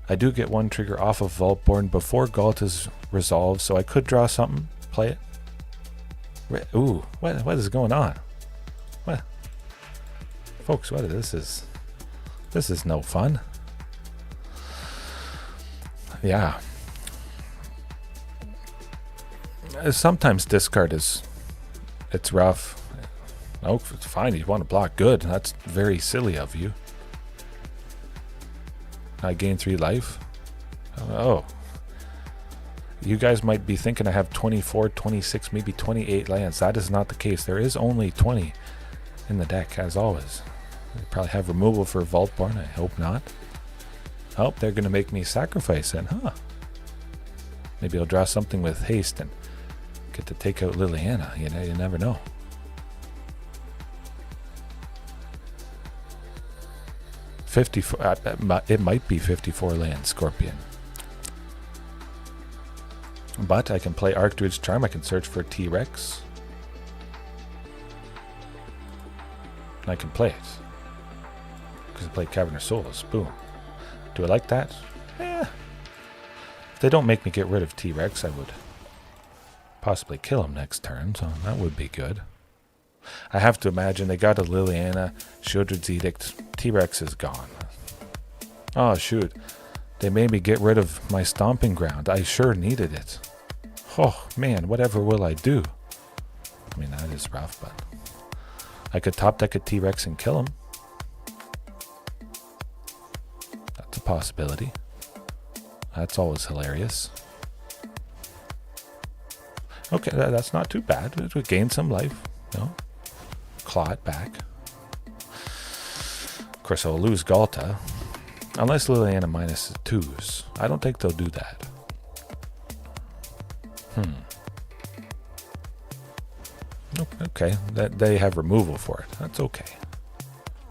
I do get 1 trigger off of Vaultborn before Ghalta's resolved, so I could draw something, play it. Ooh, what is going on? What? Folks, what is this is no fun. Yeah. Sometimes discard it's rough. Oh, it's fine. You want to block. Good. That's very silly of you. I gain 3 life. Oh. You guys might be thinking I have 24, 26, maybe 28 lands. That is not the case. There is only 20 in the deck, as always. They probably have removal for Vaultborn. I hope not. Oh, they're going to make me sacrifice it, huh? Maybe I'll draw something with haste and get to take out Liliana. You know, you never know. It might be 54 lands, Scorpion. But I can play Archdruid's Charm. I can search for T-Rex. And I can play it. Because I play Cavern of Souls. Boom. Do I like that? Yeah. If they don't make me get rid of T-Rex, I would possibly kill him next turn. So that would be good. I have to imagine they got a Liliana, Shieldred's Edict. T-Rex is gone. Oh, shoot. They made me get rid of my Stomping Ground. I sure needed it. Oh, man, whatever will I do? I mean, that is rough, but I could top deck a T-Rex and kill him. That's a possibility. That's always hilarious. Okay, that's not too bad. We gain some life. No? Claw it back. Of course, I'll lose Ghalta. Unless Liliana minus 2s. I don't think they'll do that. Okay, they have removal for it. That's okay.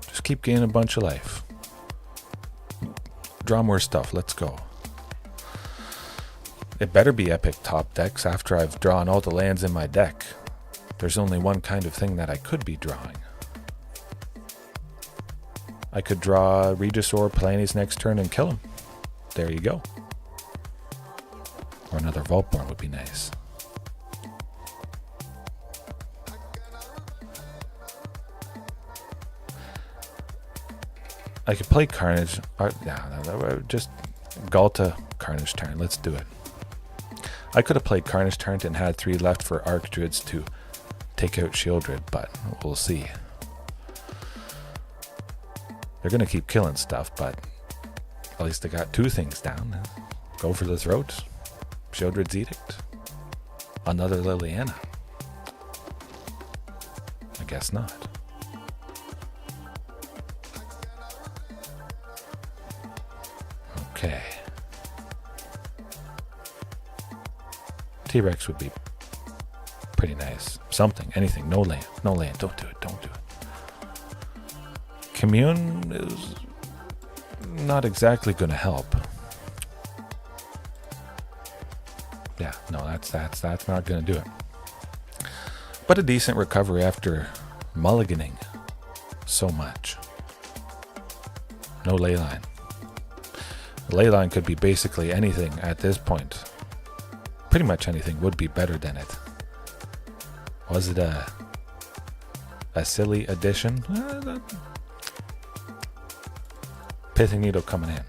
Just keep gaining a bunch of life. Draw more stuff. Let's go. It better be epic top decks after I've drawn all the lands in my deck. There's only one kind of thing that I could be drawing. I could draw Regisaur Palani's next turn and kill him. There you go. Or another Vaultborn would be nice. I could play Carnage. No, just Ghalta Carnage Tyrant. Let's do it. I could have played Carnage Tyrant and had 3 left for Archdruids to take out Sheoldred, but we'll see. They're going to keep killing stuff, but at least they got 2 things down. Go for the throat. Sheoldred's Edict. Another Liliana. I guess not. Okay. T-Rex would be pretty nice. Something, anything. No land. No land. Don't do it. Don't do it. Commune is not exactly going to help. Yeah, no, that's not going to do it. But a decent recovery after mulliganing so much. No Leyline. Leyline could be basically anything at this point. Pretty much anything would be better than it. Was it a silly addition? Pithing Needle coming in.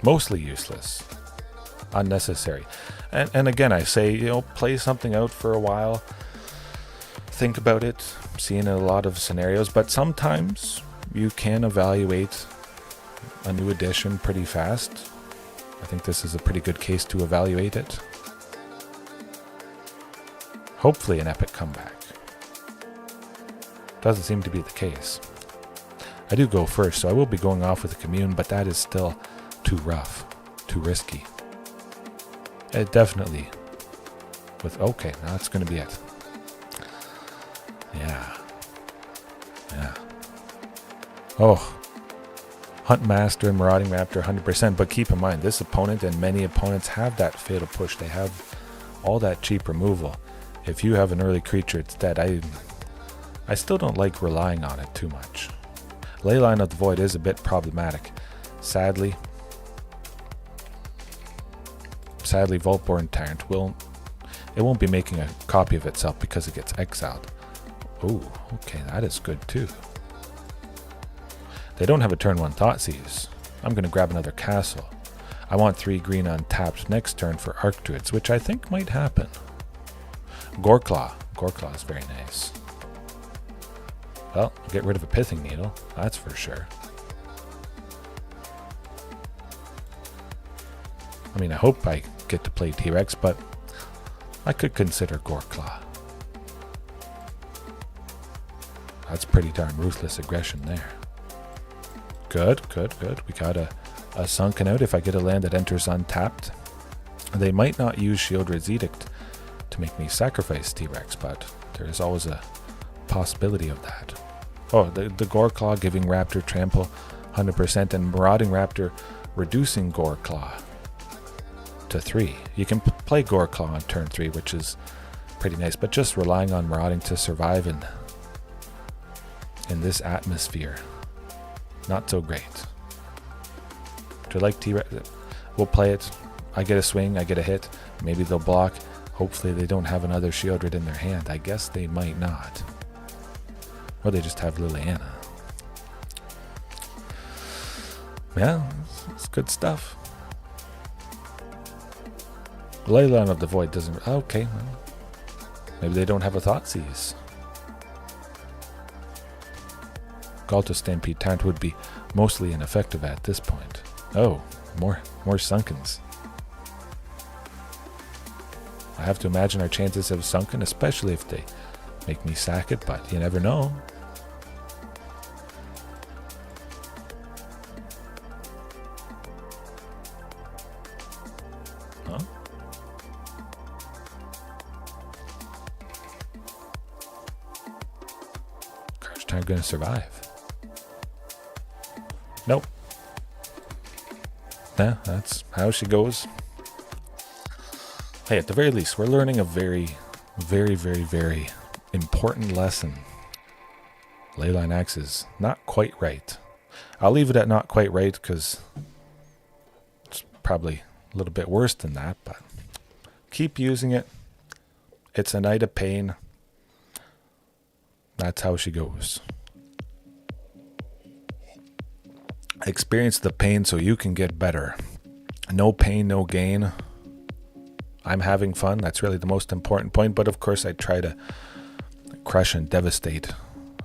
Mostly useless. Unnecessary. And again, I say, play something out for a while. Think about it. Seen in a lot of scenarios. But sometimes you can evaluate a new addition pretty fast. I think this is a pretty good case to evaluate it. Hopefully an epic comeback. Doesn't seem to be the case. I do go first, so I will be going off with a Commune, but that is still too rough, too risky. It definitely okay, now that's going to be it. Yeah. Oh, Hunt Master and Marauding Raptor 100%, but keep in mind, this opponent and many opponents have that Fatal Push. They have all that cheap removal. If you have an early creature, it's dead. I still don't like relying on it too much. Leyline of the Void is a bit problematic. Sadly, Vaultborn Tyrant won't be making a copy of itself because it gets exiled. Oh, okay, that is good too. They don't have a turn 1 Thoughtseize. I'm going to grab another castle. I want 3 green untapped next turn for Archdruids, which I think might happen. Goreclaw. Goreclaw is very nice. Well, get rid of a Pithing Needle, that's for sure. I mean, I hope I get to play T-Rex, but I could consider Goreclaw. That's pretty darn ruthless aggression there. Good. We got a Sunken out. If I get a land that enters untapped, they might not use Sheoldred's Edict to make me sacrifice T-Rex, but there is always a possibility of that. Oh, the Goreclaw giving Raptor trample 100% and Marauding Raptor reducing Goreclaw to 3. You can play Goreclaw on turn 3, which is pretty nice, but just relying on Marauding to survive in this atmosphere, not so great. Do I like T-Rex? We'll play it. I get a swing, I get a hit. Maybe they'll block. Hopefully they don't have another Sheoldred in their hand. I guess they might not. Or they just have Liliana. Yeah, it's good stuff. Leyline of the Void doesn't... Okay, well, maybe they don't have a Thoughtseize. Ghalta Stampede Tyrant would be mostly ineffective at this point. Oh, more Sunkens. I have to imagine our chances have sunken, especially if they make me sack it, but you never know. Huh? Carnage Tyrant gonna survive. Nope. Yeah, that's how she goes. Hey, at the very least, we're learning a very, very, very, very important lesson. Leyline Axe is not quite right. I'll leave it at not quite right because it's probably a little bit worse than that, but keep using it. It's a night of pain. That's how she goes. Experience the pain so you can get better. No pain, no gain. I'm having fun. That's really the most important point. But of course, I try to crush and devastate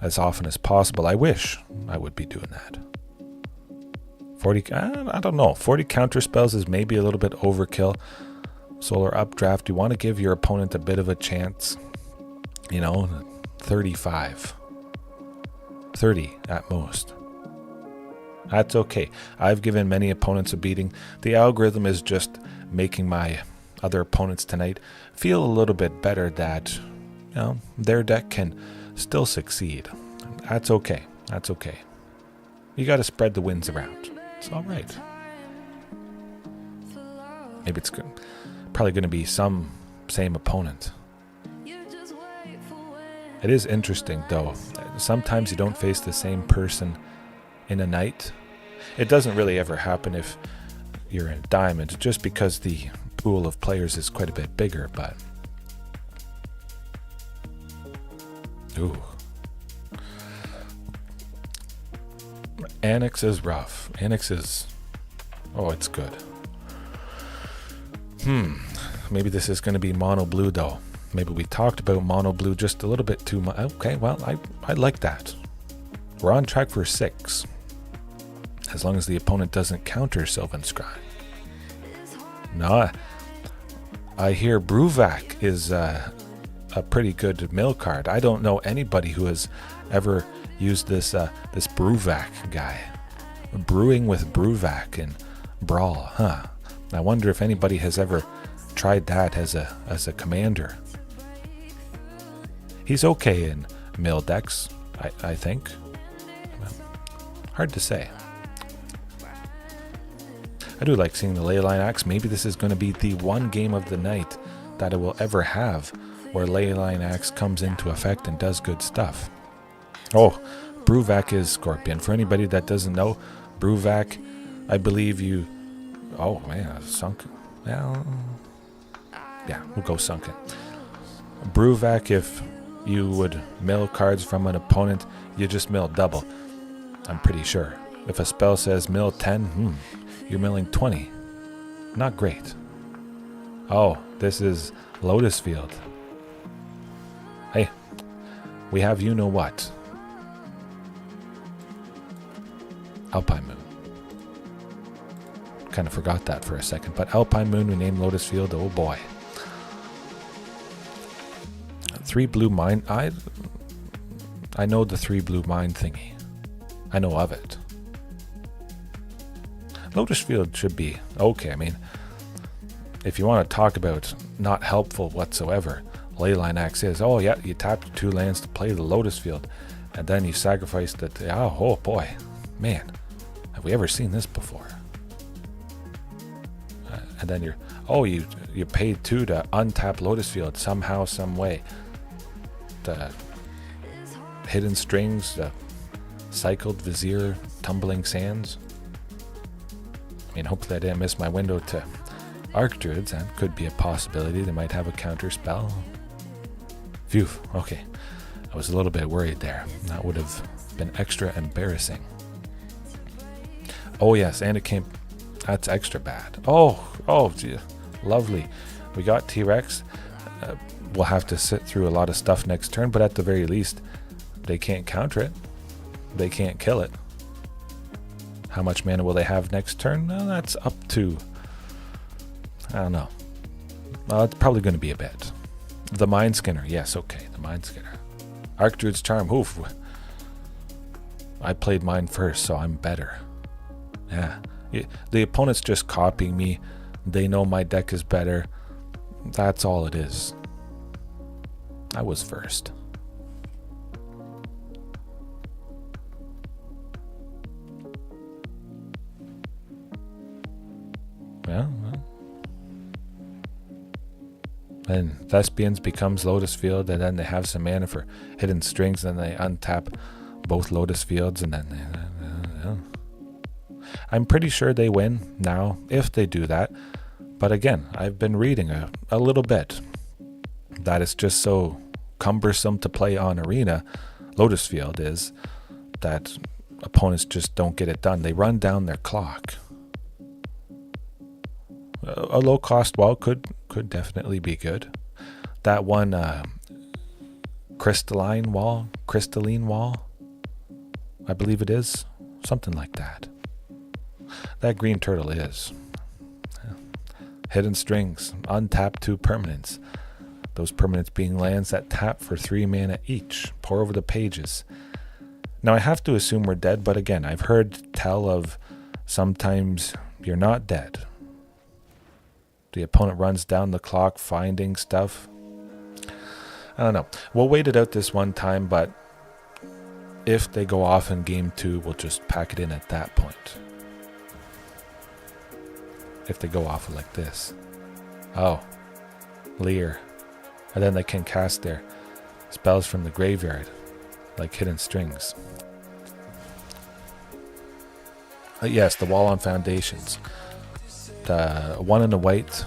as often as possible. I wish I would be doing that. 40, I don't know. 40 counter spells is maybe a little bit overkill. Solar Updraft, you want to give your opponent a bit of a chance. 35. 30 at most. That's okay. I've given many opponents a beating. The algorithm is just making my other opponents tonight feel a little bit better that their deck can still succeed. That's okay. That's okay. You got to spread the wins around. It's all right. Maybe it's probably going to be some same opponent. It is interesting though. Sometimes you don't face the same person in a night. It doesn't really ever happen if you're in Diamond, just because the pool of players is quite a bit bigger, but ooh. Annex is rough. Annex is it's good. Maybe this is going to be mono blue though. Maybe we talked about mono blue just a little bit too much. Okay, well, I like that. We're on track for 6. As long as the opponent doesn't counter Sylvan Scrying. No, I hear Bruvak is a pretty good mill card. I don't know anybody who has ever used this Bruvak guy. Brewing with Bruvak in Brawl, huh? I wonder if anybody has ever tried that as a commander. He's okay in mill decks, I think. Hard to say. I do like seeing the Leyline Axe. Maybe this is going to be the one game of the night that I will ever have where Leyline Axe comes into effect and does good stuff. Oh, Bruvak is Scorpion. For anybody that doesn't know, Bruvak, I believe you... Oh, man, Sunken. Well, yeah, we'll go Sunken. Bruvak, if you would mill cards from an opponent, you just mill double. I'm pretty sure. If a spell says mill 10, you're milling 20. Not great. Oh, this is Lotus Field. Hey, we have you know what. Alpine Moon. Kind of forgot that for a second, but Alpine Moon, we named Lotus Field. Oh boy. 3 blue mine. I know the 3 blue mine thingy. I know of it. Lotus Field should be okay. I mean, if you want to talk about not helpful whatsoever, Leyline Axe is, oh yeah, you tapped 2 lands to play the Lotus Field, and then you sacrificed it. Oh boy, man, have we ever seen this before? And then you paid 2 to untap Lotus Field somehow, some way. The hidden strings, the cycled vizier, tumbling sands. I mean, hopefully I didn't miss my window to Archdruids. That could be a possibility. They might have a counter spell. Phew, okay. I was a little bit worried there. That would have been extra embarrassing. Oh yes, and it came... That's extra bad. Oh, gee, lovely. We got T-Rex. We'll have to sit through a lot of stuff next turn, but at the very least, they can't counter it. They can't kill it. How much mana will they have next turn? Well, that's up to... I don't know. Well, it's probably going to be a bit. The Mind Skinner. Yes, okay, the Mind Skinner. Archdruid's Charm. Oof. I played mine first, so I'm better. Yeah. The opponent's just copying me. They know my deck is better. That's all it is. I was first. well. And Thespians becomes Lotus Field, and then they have some mana for Hidden Strings, and they untap both Lotus Fields, and then I'm pretty sure they win now if they do that. But again, I've been reading a little bit that it's just so cumbersome to play on Arena. Lotus Field is that opponents just don't get it done. They run down their clock. A low cost wall could definitely be good. That one crystalline wall, I believe it is, something like that. That green turtle is. Hidden Strings, untap 2 permanents. Those permanents being lands that tap for 3 mana each. Pour over the pages. Now I have to assume we're dead, but again, I've heard tell of sometimes you're not dead. The opponent runs down the clock finding stuff. I don't know. We'll wait it out this one time, but if they go off in game 2, we'll just pack it in at that point. If they go off like this. Oh. Leer. And then they can cast their spells from the graveyard, like Hidden Strings. Yes, the wall on foundations. The 1 and a white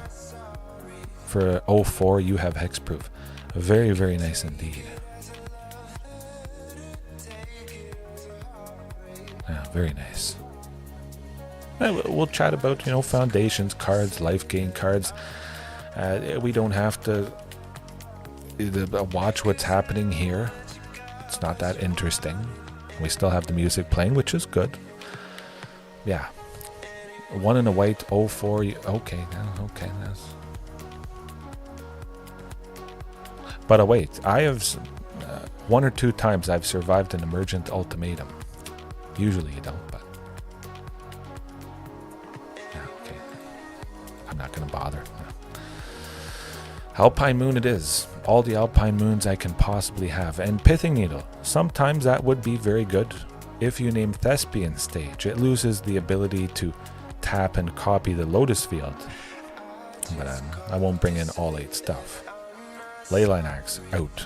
for 04, you have hexproof. Very, very nice indeed. Yeah, very nice. We'll chat about, foundations, cards, life gain cards. We don't have to watch what's happening here. It's not that interesting. We still have the music playing, which is good. Yeah. 1 and a white, 04. Okay. That's... But wait, I have 1 or 2 times I've survived an emergent ultimatum. Usually you don't, but yeah, okay. I'm not gonna bother. No. Alpine Moon it is. All the Alpine Moons I can possibly have. And Pithing Needle. Sometimes that would be very good. If you name Thespian Stage, it loses the ability to tap and copy the Lotus Field. But I won't bring in all 8 stuff. Leyline Axe, out.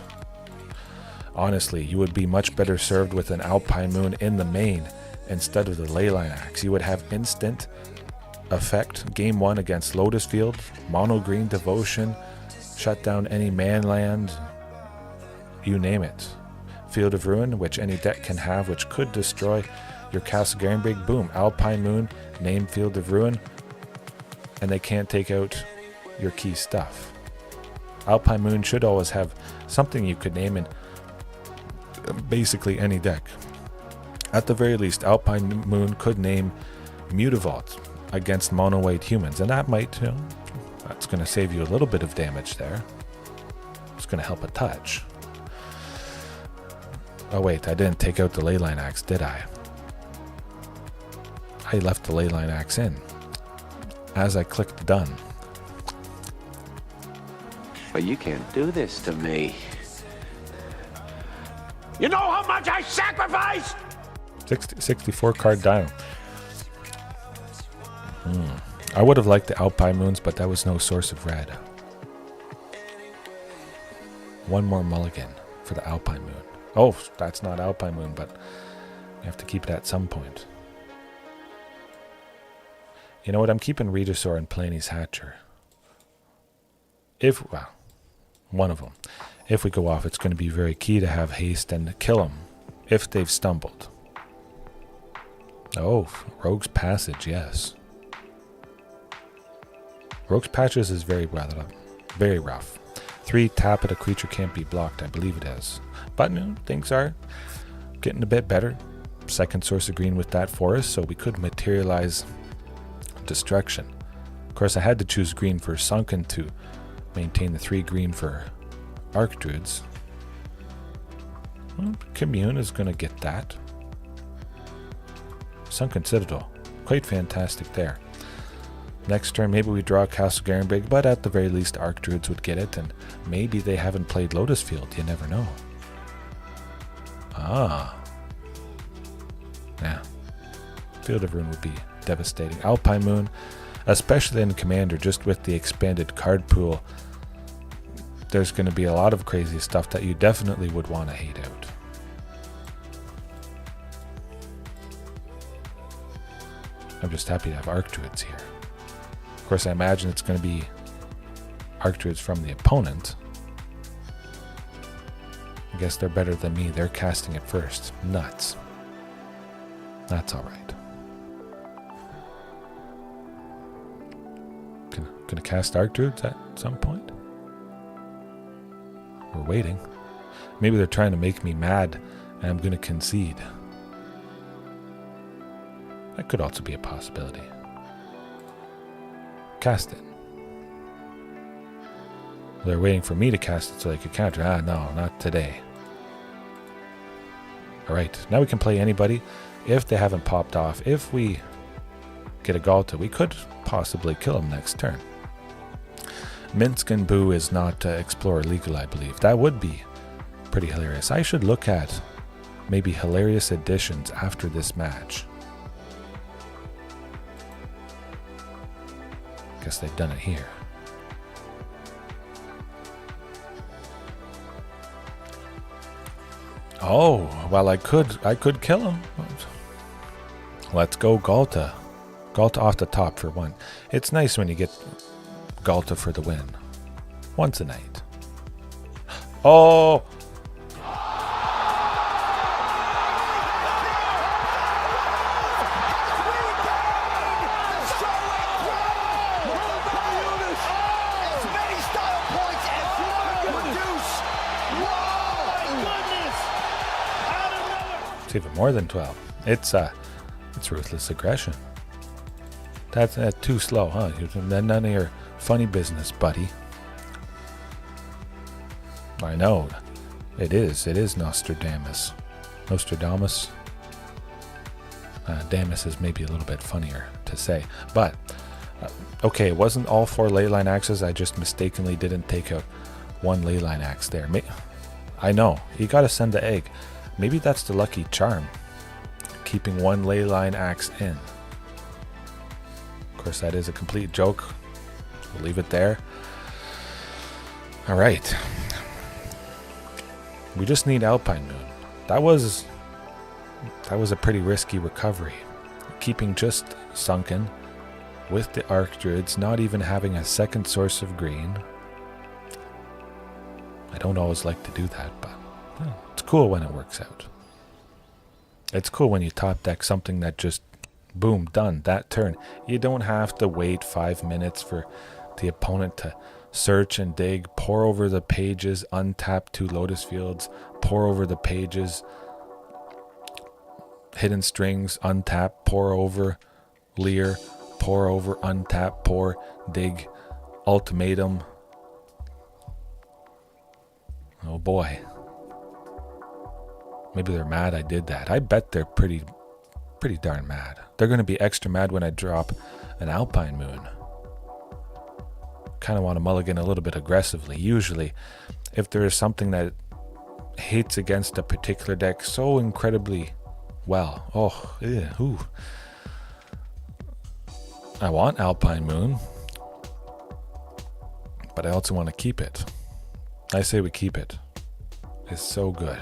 Honestly, you would be much better served with an Alpine Moon in the main instead of the Leyline Axe. You would have instant effect game 1 against Lotus Field, mono green devotion, shut down any manland, you name it. Field of Ruin, which any deck can have, which could destroy your Castle Garenbrig. Boom, Alpine Moon, name Field of Ruin, and they can't take out your key stuff. Alpine Moon should always have something you could name in basically any deck. At the very least, Alpine Moon could name Mutavault against mono white humans, and that might, that's going to save you a little bit of damage there. It's going to help a touch. Oh wait, I didn't take out the Leyline Axe, did I? I left the Leyline Axe in as I clicked done. But you can't do this to me. You know how much I sacrificed? 64 card Dino. I would have liked the Alpine Moons, but that was no source of red. One more mulligan for the Alpine Moon. Oh, that's not Alpine Moon, but you have to keep it at some point. You know what? I'm keeping Regisaur and Palani's Hatcher. One of them. If we go off, it's going to be very key to have haste and kill them if they've stumbled. Oh, Rogue's Passage, yes. Rogue's Passage is very rough. 3 tap at a creature can't be blocked, I believe it is. But things are getting a bit better. Second source of green with that forest, so we could materialize destruction. Of course, I had to choose green for Sunken to maintain the 3 green for Archdruids. Well, Commune is going to get that. Sunken Citadel, quite fantastic there. Next turn, maybe we draw Castle Garenbrig, but at the very least, Archdruids would get it, and maybe they haven't played Lotus Field. You never know. Yeah. Field of Ruin would be devastating. Alpine Moon, especially in Commander, just with the expanded card pool. There's going to be a lot of crazy stuff that you definitely would want to hate out. I'm just happy to have Archdruids here. Of course, I imagine it's going to be Archdruids from the opponent. I guess they're better than me. They're casting it first. Nuts. That's alright. Gonna cast Archdruids at some point? We're waiting. Maybe they're trying to make me mad and I'm gonna concede. That could also be a possibility. Cast it. They're waiting for me to cast it so they could counter. Ah, no, not today. Alright, now we can play anybody. If they haven't popped off, if we get a Ghalta, we could possibly kill him next turn. Minskin Boo is not Explorer legal, I believe. That would be pretty hilarious. I should look at maybe hilarious additions after this match. Guess they've done it here. Oh, well, I could kill him. Let's go Ghalta. Ghalta off the top for one. It's nice when you get Ghalta for the win. Once a night. Oh! It's even more than 12. It's ruthless aggression. That's too slow, huh? None of your funny business, buddy. I know. It is Nostradamus. Nostradamus. Damus is maybe a little bit funnier to say. But, okay, it wasn't all 4 Leyline Axes. I just mistakenly didn't take out 1 Leyline Axe there. I know. You gotta send the egg. Maybe that's the lucky charm. Keeping 1 Leyline Axe in. Of course, that is a complete joke. We'll leave it there. Alright. We just need Alpine Moon. That was a pretty risky recovery. Keeping just Sunken with the Archdruids, not even having a second source of green. I don't always like to do that, but it's cool when it works out. It's cool when you top deck something that just, boom, done, that turn. You don't have to wait 5 minutes for the opponent to search and dig, pour over the pages, untap 2 Lotus Fields, pour over the pages, hidden strings, untap, pour over, Leer, pour over, untap, pour, dig, ultimatum. Oh boy. Maybe they're mad I did that. I bet they're pretty darn mad. They're going to be extra mad when I drop an Alpine Moon. Kind of want to mulligan a little bit aggressively. Usually, if there is something that hates against a particular deck so incredibly well. Oh, ew, ooh. I want Alpine Moon, but I also want to keep it. I say we keep it. It's so good.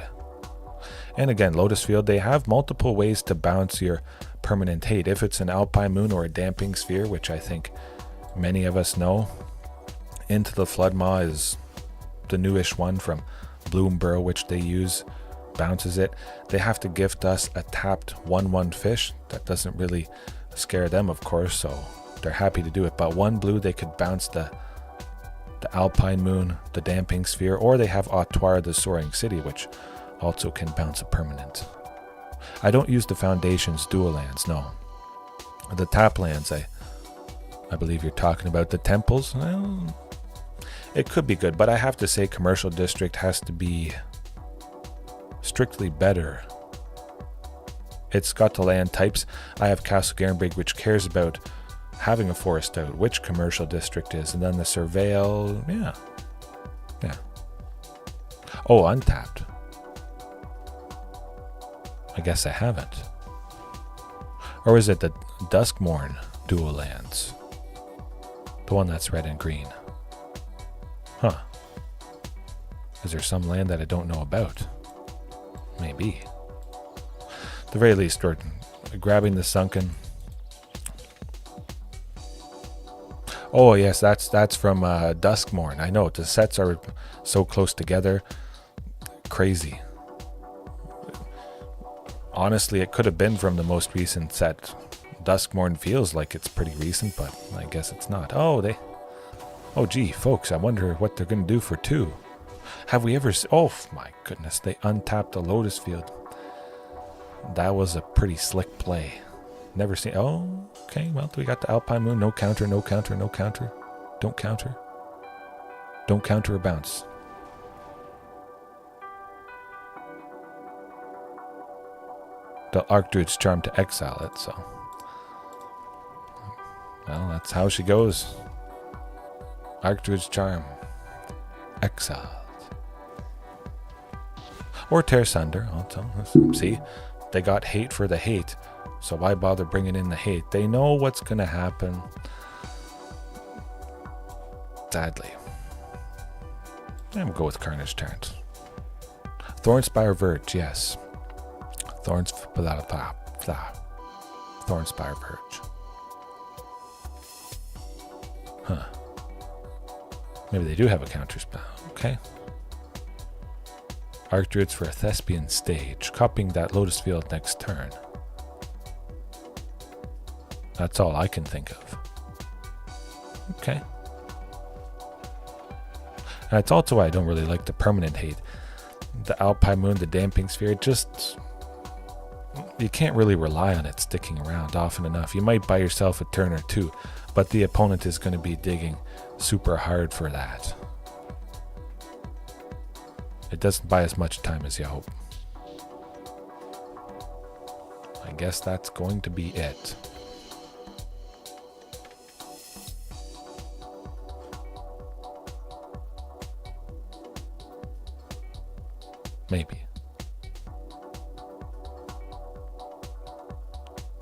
And again, Lotus Field, they have multiple ways to bounce your permanent hate. If it's an Alpine Moon or a Damping Sphere, which I think many of us know, Into the Floodmaw is the newish one from Bloomborough, which they use, bounces it. They have to gift us a tapped 1/1 fish. That doesn't really scare them, of course, so they're happy to do it. But 1 blue, they could bounce the Alpine Moon, the Damping Sphere, or they have Otwar, the Soaring City, which also can bounce a permanent. I don't use the Foundation's dual lands, no. The tap lands, I believe you're talking about. The temples, well, it could be good, but I have to say Commercial District has to be strictly better. It's got the land types. I have Castle Garenbrig, which cares about having a forest out, which Commercial District is, and then the Surveil, yeah. Oh, untapped. I guess I haven't. Or is it the Duskmorn dual lands? The one that's red and green. Huh. Is there some land that I don't know about? Maybe. At the very least, we're grabbing the Sunken. Oh yes, that's from Duskmorn. I know, the sets are so close together. Crazy. Honestly, it could have been from the most recent set. Duskmorn feels like it's pretty recent, but I guess it's not. Oh gee, folks, I wonder what they're going to do for 2. Have we ever... Oh my goodness, they untapped the Lotus Field. That was a pretty slick play. Never seen... Oh, okay, well, we got the Alpine Moon. No counter, no counter, no counter. Don't counter. Don't counter or bounce. The Archdruid's Charm to exile it, so... Well, that's how she goes. Archdruid's Charm. Exiled. Or tear sunder. See? They got hate for the hate. So why bother bringing in the hate? They know what's going to happen. Sadly. I'm going to go with Carnage Tyrant. Thornspire Verge, yes. Thornspire Verge. Huh. Maybe they do have a counter spell. Okay. Archdruids for a Thespian stage. Copying that Lotus Field next turn. That's all I can think of. Okay. And that's also why I don't really like the permanent hate. The Alpine Moon, the Damping Sphere, just... You can't really rely on it sticking around often enough. You might buy yourself a turn or 2, but the opponent is going to be digging super hard for that. It doesn't buy as much time as you hope. I guess that's going to be it. Maybe.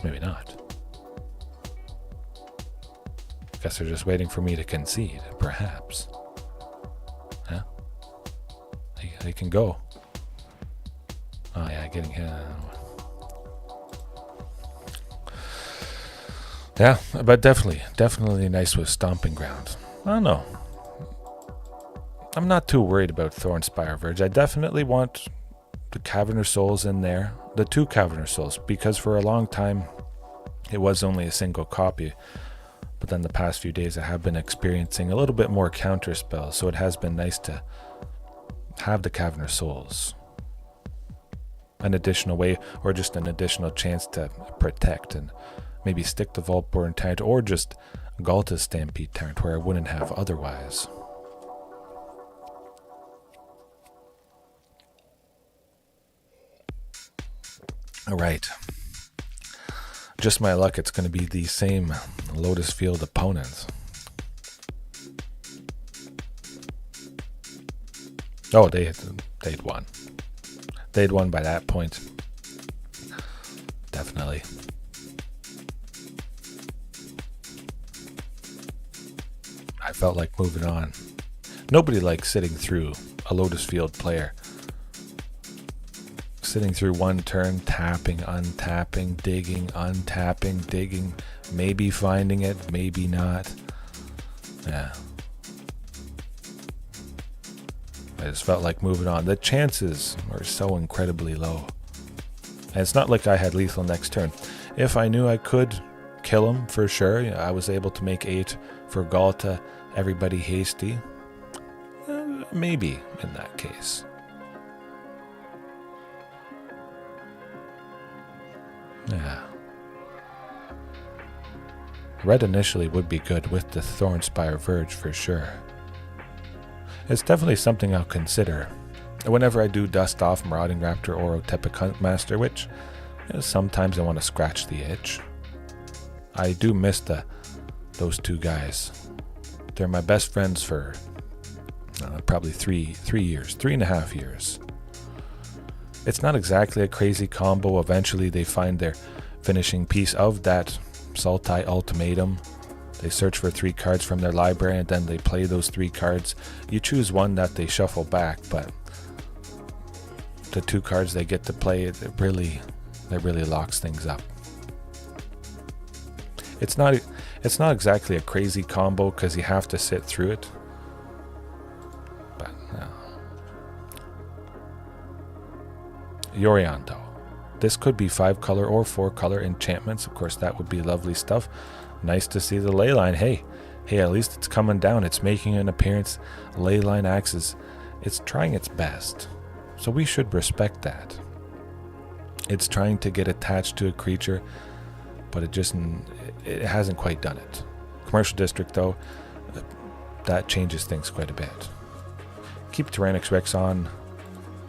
Maybe not. Guess they're just waiting for me to concede, perhaps. Huh? They can go. Oh yeah, getting hit. Yeah, but definitely nice with Stomping Ground. I don't know. I'm not too worried about Thornspire Verge. I definitely want the Cavern of Souls in there. The 2 Cavern of Souls, because for a long time it was only a single copy. But then the past few days I have been experiencing a little bit more counter spells, so it has been nice to have the Cavern of Souls. An additional way, or just an additional chance to protect and maybe stick the Vaultborn Tyrant, or just Ghalta's Stampede Tyrant where I wouldn't have otherwise. Alright. Just my luck, it's going to be the same Lotus Field opponents. Oh, they'd won. They'd won by that point. Definitely. I felt like moving on. Nobody likes sitting through a Lotus Field player. Sitting through one turn, tapping, untapping, digging, untapping, digging, maybe finding it, maybe not. Yeah. I just felt like moving on. The chances were so incredibly low. And it's not like I had lethal next turn. If I knew I could kill him for sure, you know, I was able to make 8 for Ghalta, everybody hasty. Maybe in that case. Yeah. Red initially would be good with the Thornspire Verge for sure. It's definitely something I'll consider whenever I do dust off Marauding Raptor or Otepic Huntmaster, which sometimes I want to scratch the itch. I do miss those 2 guys. They're my best friends for probably 3 years, 3.5 years. It's not exactly a crazy combo. Eventually they find their finishing piece of that Sultai Ultimatum. They search for 3 cards from their library and then they play those 3 cards. You choose one that they shuffle back, but the 2 cards they get to play, it really locks things up. It's not exactly a crazy combo because you have to sit through it. But Yorion though. This could be 5 color or 4 color enchantments. Of course, that would be lovely stuff. Nice to see the Leyline. Hey, at least it's coming down. It's making an appearance. Leyline Axe it's trying its best. So we should respect that. It's trying to get attached to a creature, but it hasn't quite done it. Commercial District though, that changes things quite a bit. Keep Tyrranax Rex on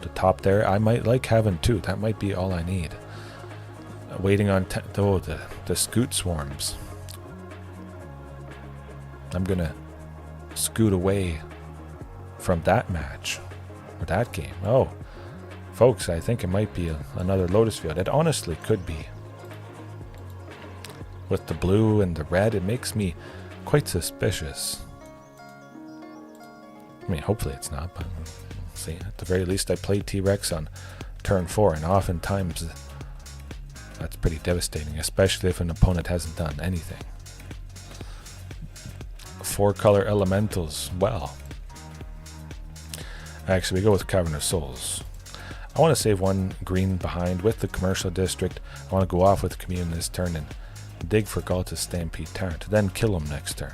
the top there. I might like having 2. That might be all I need. Waiting on the Scoot Swarms. I'm gonna scoot away from that match or that game. Oh, folks, I think it might be another Lotus Field. It honestly could be. With the blue and the red, it makes me quite suspicious. I mean, hopefully it's not, but we'll see. At the very least, I played T-Rex on turn 4, and oftentimes that's pretty devastating, especially if an opponent hasn't done anything. 4 color elementals. Well, actually, we go with Cavern of Souls. I want to save 1 green behind with the Commercial District. I want to go off with Commune this turn and dig for Ghalta's Stampede Tyrant, then kill him next turn.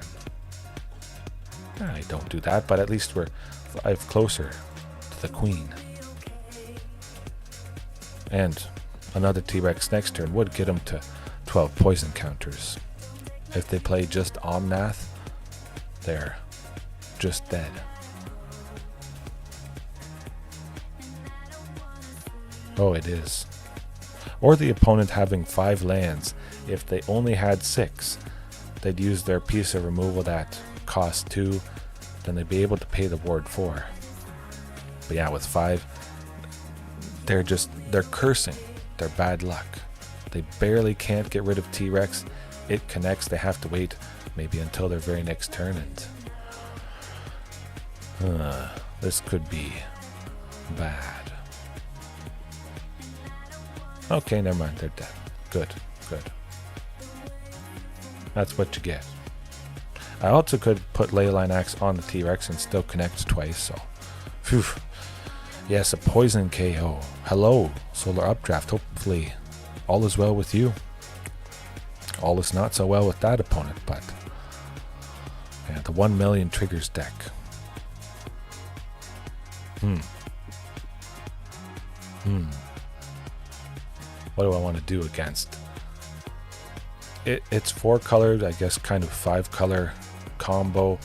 I don't do that, but at least we're 5 closer to the Queen. And another T-Rex next turn would get him to 12 poison counters. If they play just Omnath, they're just dead. Oh, it is. Or the opponent having 5 lands. If they only had 6, they'd use their piece of removal that costs 2, then they'd be able to pay the ward 4. But yeah, with 5, they're cursing their bad luck. They barely can't get rid of T-Rex. It connects, they have to wait maybe until their very next turn, and this could be bad. Okay, never mind, they're dead. Good. That's what you get. I also could put Leyline Axe on the T-Rex and still connect twice, so phew. Yes, a poison KO. Hello, Solar Updraft. Hopefully all is well with you. All is not so well with that opponent, but yeah, the 1 million triggers deck. What do I want to do against? It's 4 colored, I guess, kind of 5 color combo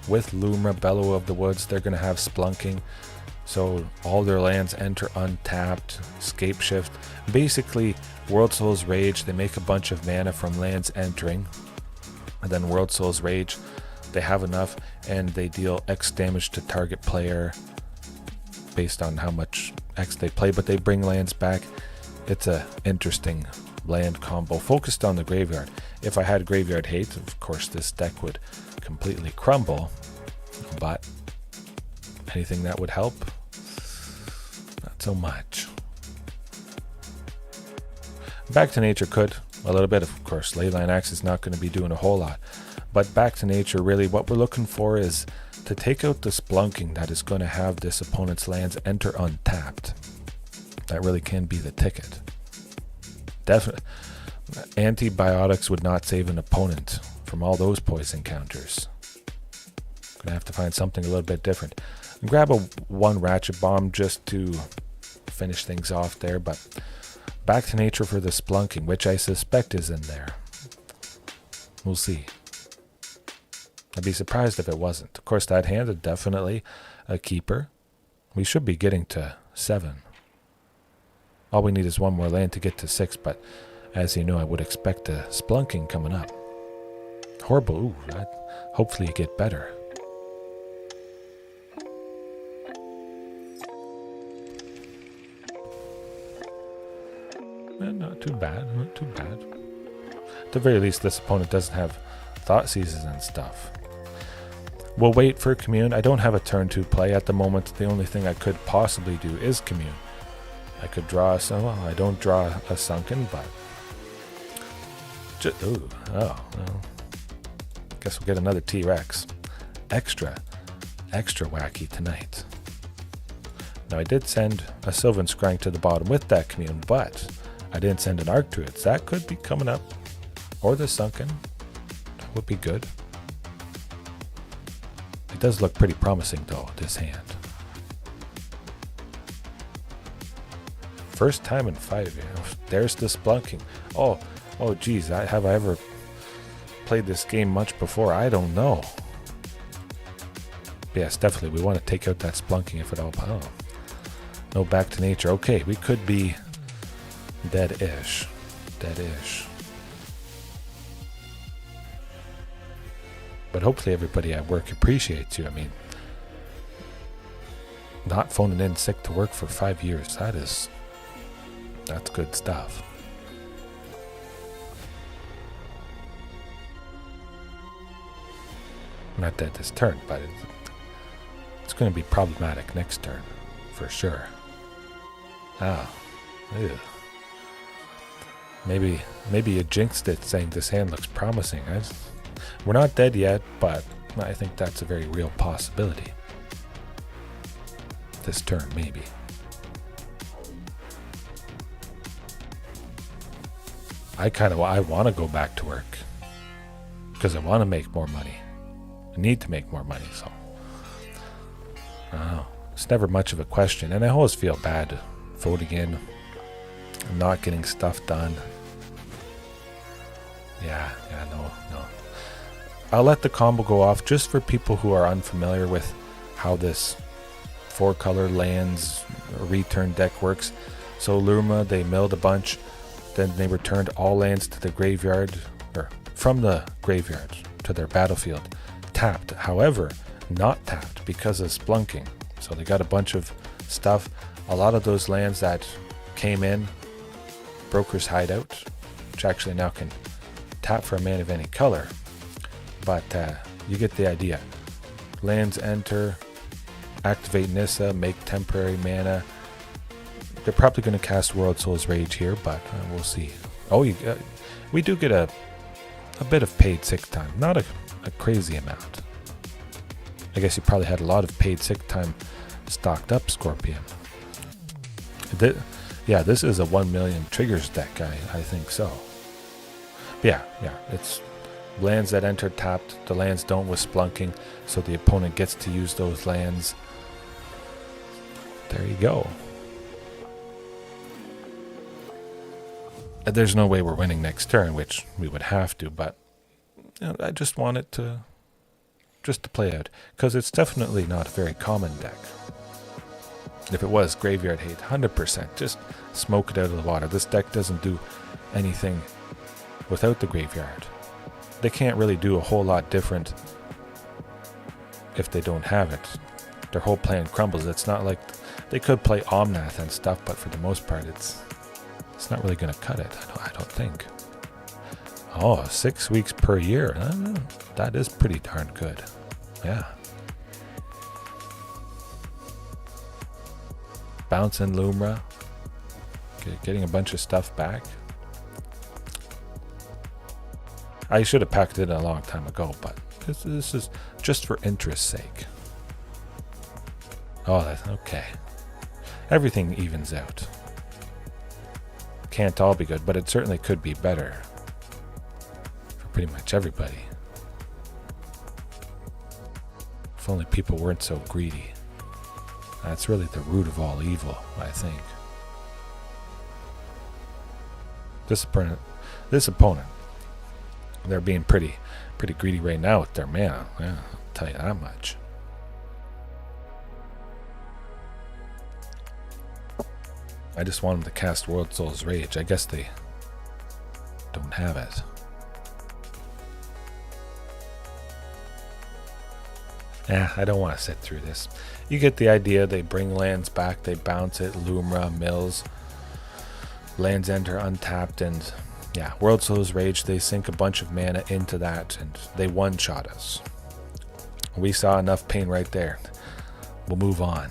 with Lumra, Bellow of the Woods. They're going to have Spelunking, so all their lands enter untapped. Scape Shift, basically World Soul's Rage. They make a bunch of mana from lands entering, and then World Soul's Rage, they have enough, and they deal X damage to target player based on how much X they play, but they bring lands back. It's a interesting land combo focused on the graveyard. If I had Graveyard Hate, of course this deck would completely crumble, but anything that would help, not so much. Back to Nature could a little bit. Of course, Leyline Axe is not going to be doing a whole lot, but Back to Nature, really what we're looking for is to take out the Spelunking that is going to have this opponent's lands enter untapped. That really can be the ticket. Definitely, antibiotics would not save an opponent from all those poison counters. Gonna have to find something a little bit different. Grab a 1 Ratchet Bomb just to finish things off there, but Back to Nature for the Spelunking, which I suspect is in there. We'll see. I'd be surprised if it wasn't. Of course, that hand is definitely a keeper. We should be getting to 7. All we need is 1 more land to get to 6, but as you know, I would expect a Spelunking coming up. Horrible. Ooh, hopefully you get better. Not too bad, not too bad. At the very least, this opponent doesn't have Thought Seizes and stuff. We'll wait for Commune. I don't have a turn 2 play at the moment. The only thing I could possibly do is Commune. I could draw a... Well, I don't draw a Sunken, but... well. Guess we'll get another T-Rex. Extra wacky tonight. Now, I did send a Sylvan Scrying to the bottom with that Commune, but I didn't send an Archdruid. So that could be coming up. Or the Sunken. That would be good. It does look pretty promising, though, this hand. First time in 5 years. There's the Spelunking. Oh, geez. Have I ever played this game much before? I don't know. But yes, definitely. We want to take out that Spelunking if at all. Oh. No, back to nature. Okay, we could be dead-ish. But hopefully everybody at work appreciates you. I mean, not phoning in sick to work for 5 years, that's good stuff. Not dead this turn, but it's going to be problematic next turn, for sure. Ew. Maybe you jinxed it saying this hand looks promising. We're not dead yet, but I think that's a very real possibility. This turn, maybe. I want to go back to work because I want to make more money. I need to make more money, so it's never much of a question. And I always feel bad voting in and not getting stuff done. No. I'll let the combo go off just for people who are unfamiliar with how this 4-color lands return deck works. So Luma, they milled a bunch, then they returned all lands to the graveyard, or from the graveyard to their battlefield, tapped. However, not tapped because of Spelunking. So they got a bunch of stuff. A lot of those lands that came in, Broker's Hideout, which actually now can tap for a mana of any color. But you get the idea. Lands enter, activate Nissa, make temporary mana. They're probably going to cast World Soul's Rage here, but we'll see. We do get a bit of paid sick time. Not a crazy amount. I guess you probably had a lot of paid sick time stocked up, Scorpion. This is a 1 million triggers deck, I think so. Yeah, it's lands that enter tapped. The lands don't with Spelunking, so the opponent gets to use those lands. There you go. There's no way we're winning next turn, which we would have to, but I just want it to play out, because it's definitely not a very common deck. If it was Graveyard Hate, 100%, just smoke it out of the water. This deck doesn't do anything without the graveyard. They can't really do a whole lot different if they don't have it. Their whole plan crumbles. It's not like they could play Omnath and stuff, but for the most part, it's not really going to cut it. I don't think. 6 weeks per year. That is pretty darn good. Yeah. Bouncing Lumra. Getting a bunch of stuff back. I should have packed it a long time ago, but this is just for interest's sake. That's okay. Everything evens out. Can't all be good, but it certainly could be better for pretty much everybody. If only people weren't so greedy. That's really the root of all evil, I think. This opponent, they're being pretty greedy right now with their mana. Yeah, I'll tell you that much. I just want them to cast World Soul's Rage. I guess they don't have it. I don't want to sit through this. You get the idea. They bring lands back. They bounce it. Lumra, mills. Lands enter untapped, and Yeah, World Soul's Rage, they sink a bunch of mana into that, and they one-shot us. We saw enough pain right there. We'll move on,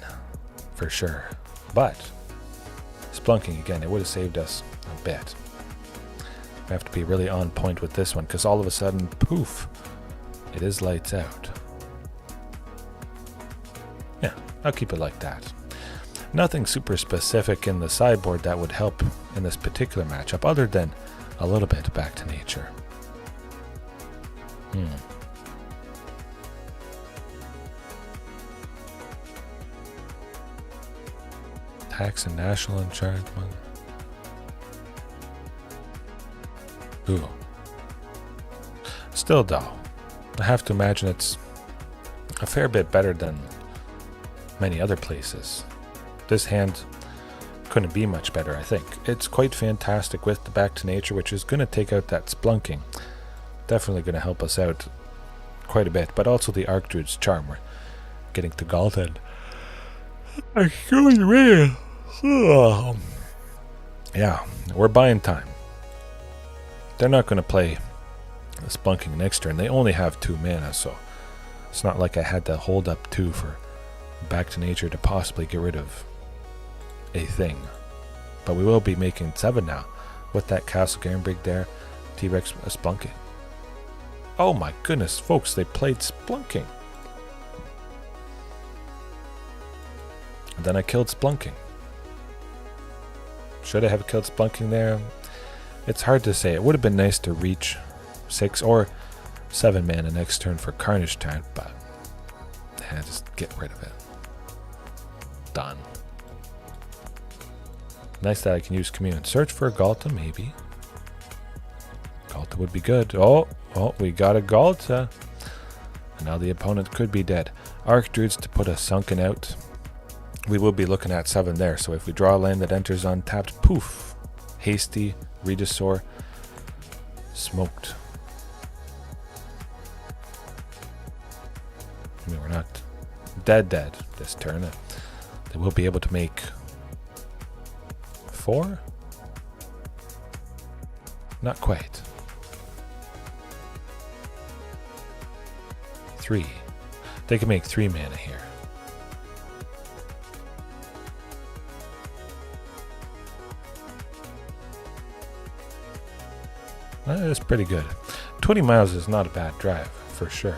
for sure. But, Spelunking again, it would have saved us a bit. We have to be really on point with this one, because all of a sudden, poof, it is lights out. Yeah, I'll keep it like that. Nothing super specific in the sideboard that would help in this particular matchup, other than a little bit back to nature. Tax and national insurance money. Ooh. Still though, I have to imagine it's a fair bit better than many other places. This hand couldn't be much better, I think. It's quite fantastic with the back to nature, which is going to take out that Spelunking. Definitely going to help us out quite a bit, but also the Archdruid's Charm. We're getting to Ghalta. Yeah, we're buying time. They're not going to play the Spelunking next turn. They only have 2 mana, so it's not like I had to hold up 2 for back to nature to possibly get rid of a thing. But we will be making 7 now with that Castle Garenbrig there. T-Rex Spelunking. Oh my goodness, folks, they played Spelunking. And then I killed Spelunking. Should I have killed Spelunking there? It's hard to say. It would have been nice to reach 6 or 7 mana next turn for Carnage Tyrant, but just get rid of it. Done. Nice that I can use Commune. Search for a Ghalta, maybe. Ghalta would be good. Oh, we got a Ghalta. And now the opponent could be dead. Archdruids to put a Sunken out. We will be looking at 7 there, so if we draw a land that enters untapped, poof. Hasty, Regisaur, smoked. I mean, we're not dead this turn. They will be able to make 4? Not quite. 3. They can make 3 mana here. That is pretty good. 20 miles is not a bad drive, for sure.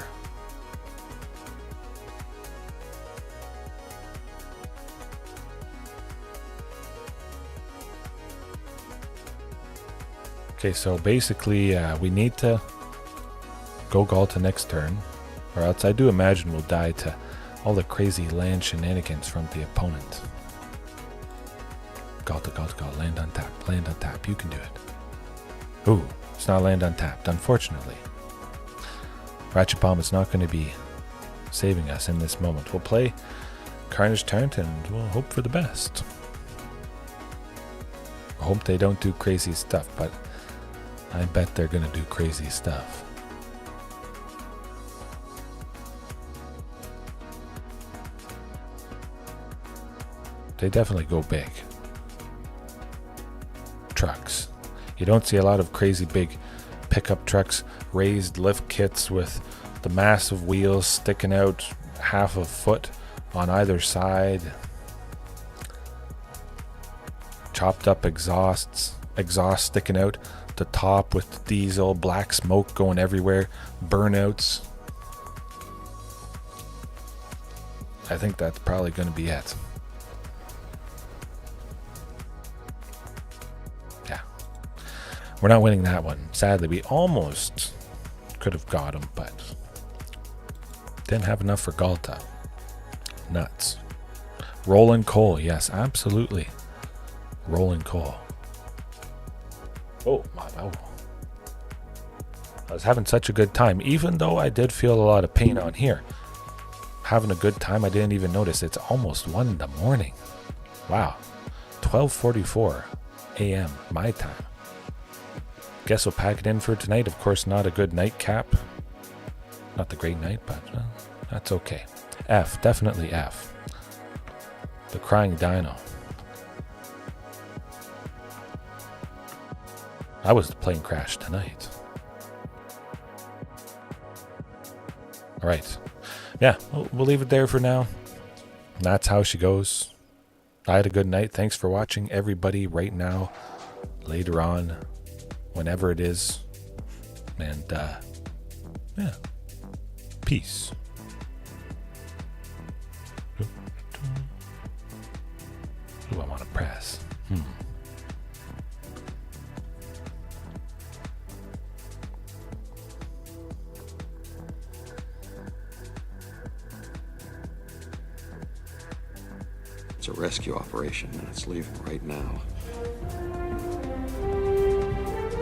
Okay, so basically we need to go Ghalta next turn, or else I do imagine we'll die to all the crazy land shenanigans from the opponent. Ghalta, land on tap, you can do it. Ooh, it's not land untapped, unfortunately. Ratchet Bomb is not going to be saving us in this moment. We'll play Carnage Tyrant and we'll hope for the best. I hope they don't do crazy stuff, but I bet they're going to do crazy stuff. They definitely go big. Trucks. You don't see a lot of crazy big pickup trucks, raised lift kits with the massive wheels sticking out half a foot on either side. Chopped up exhaust sticking out the top with diesel, black smoke going everywhere, burnouts. I think that's probably going to be it. Yeah. We're not winning that one. Sadly, we almost could have got him, but didn't have enough for Ghalta. Nuts. Rolling coal. Yes, absolutely. Rolling coal. Oh, wow. I was having such a good time, even though I did feel a lot of pain on here. Having a good time, I didn't even notice. It's almost 1 in the morning. Wow. 12:44 a.m. my time. Guess we'll pack it in for tonight. Of course, not a good nightcap. Not the great night, but that's okay. F, definitely F. The Crying Dino. I was the plane crash tonight. All right. Yeah, we'll leave it there for now. That's how she goes. I had a good night. Thanks for watching, everybody, right now, later on, whenever it is. And, yeah. Peace. Who do I want to press? It's a rescue operation, and it's leaving right now.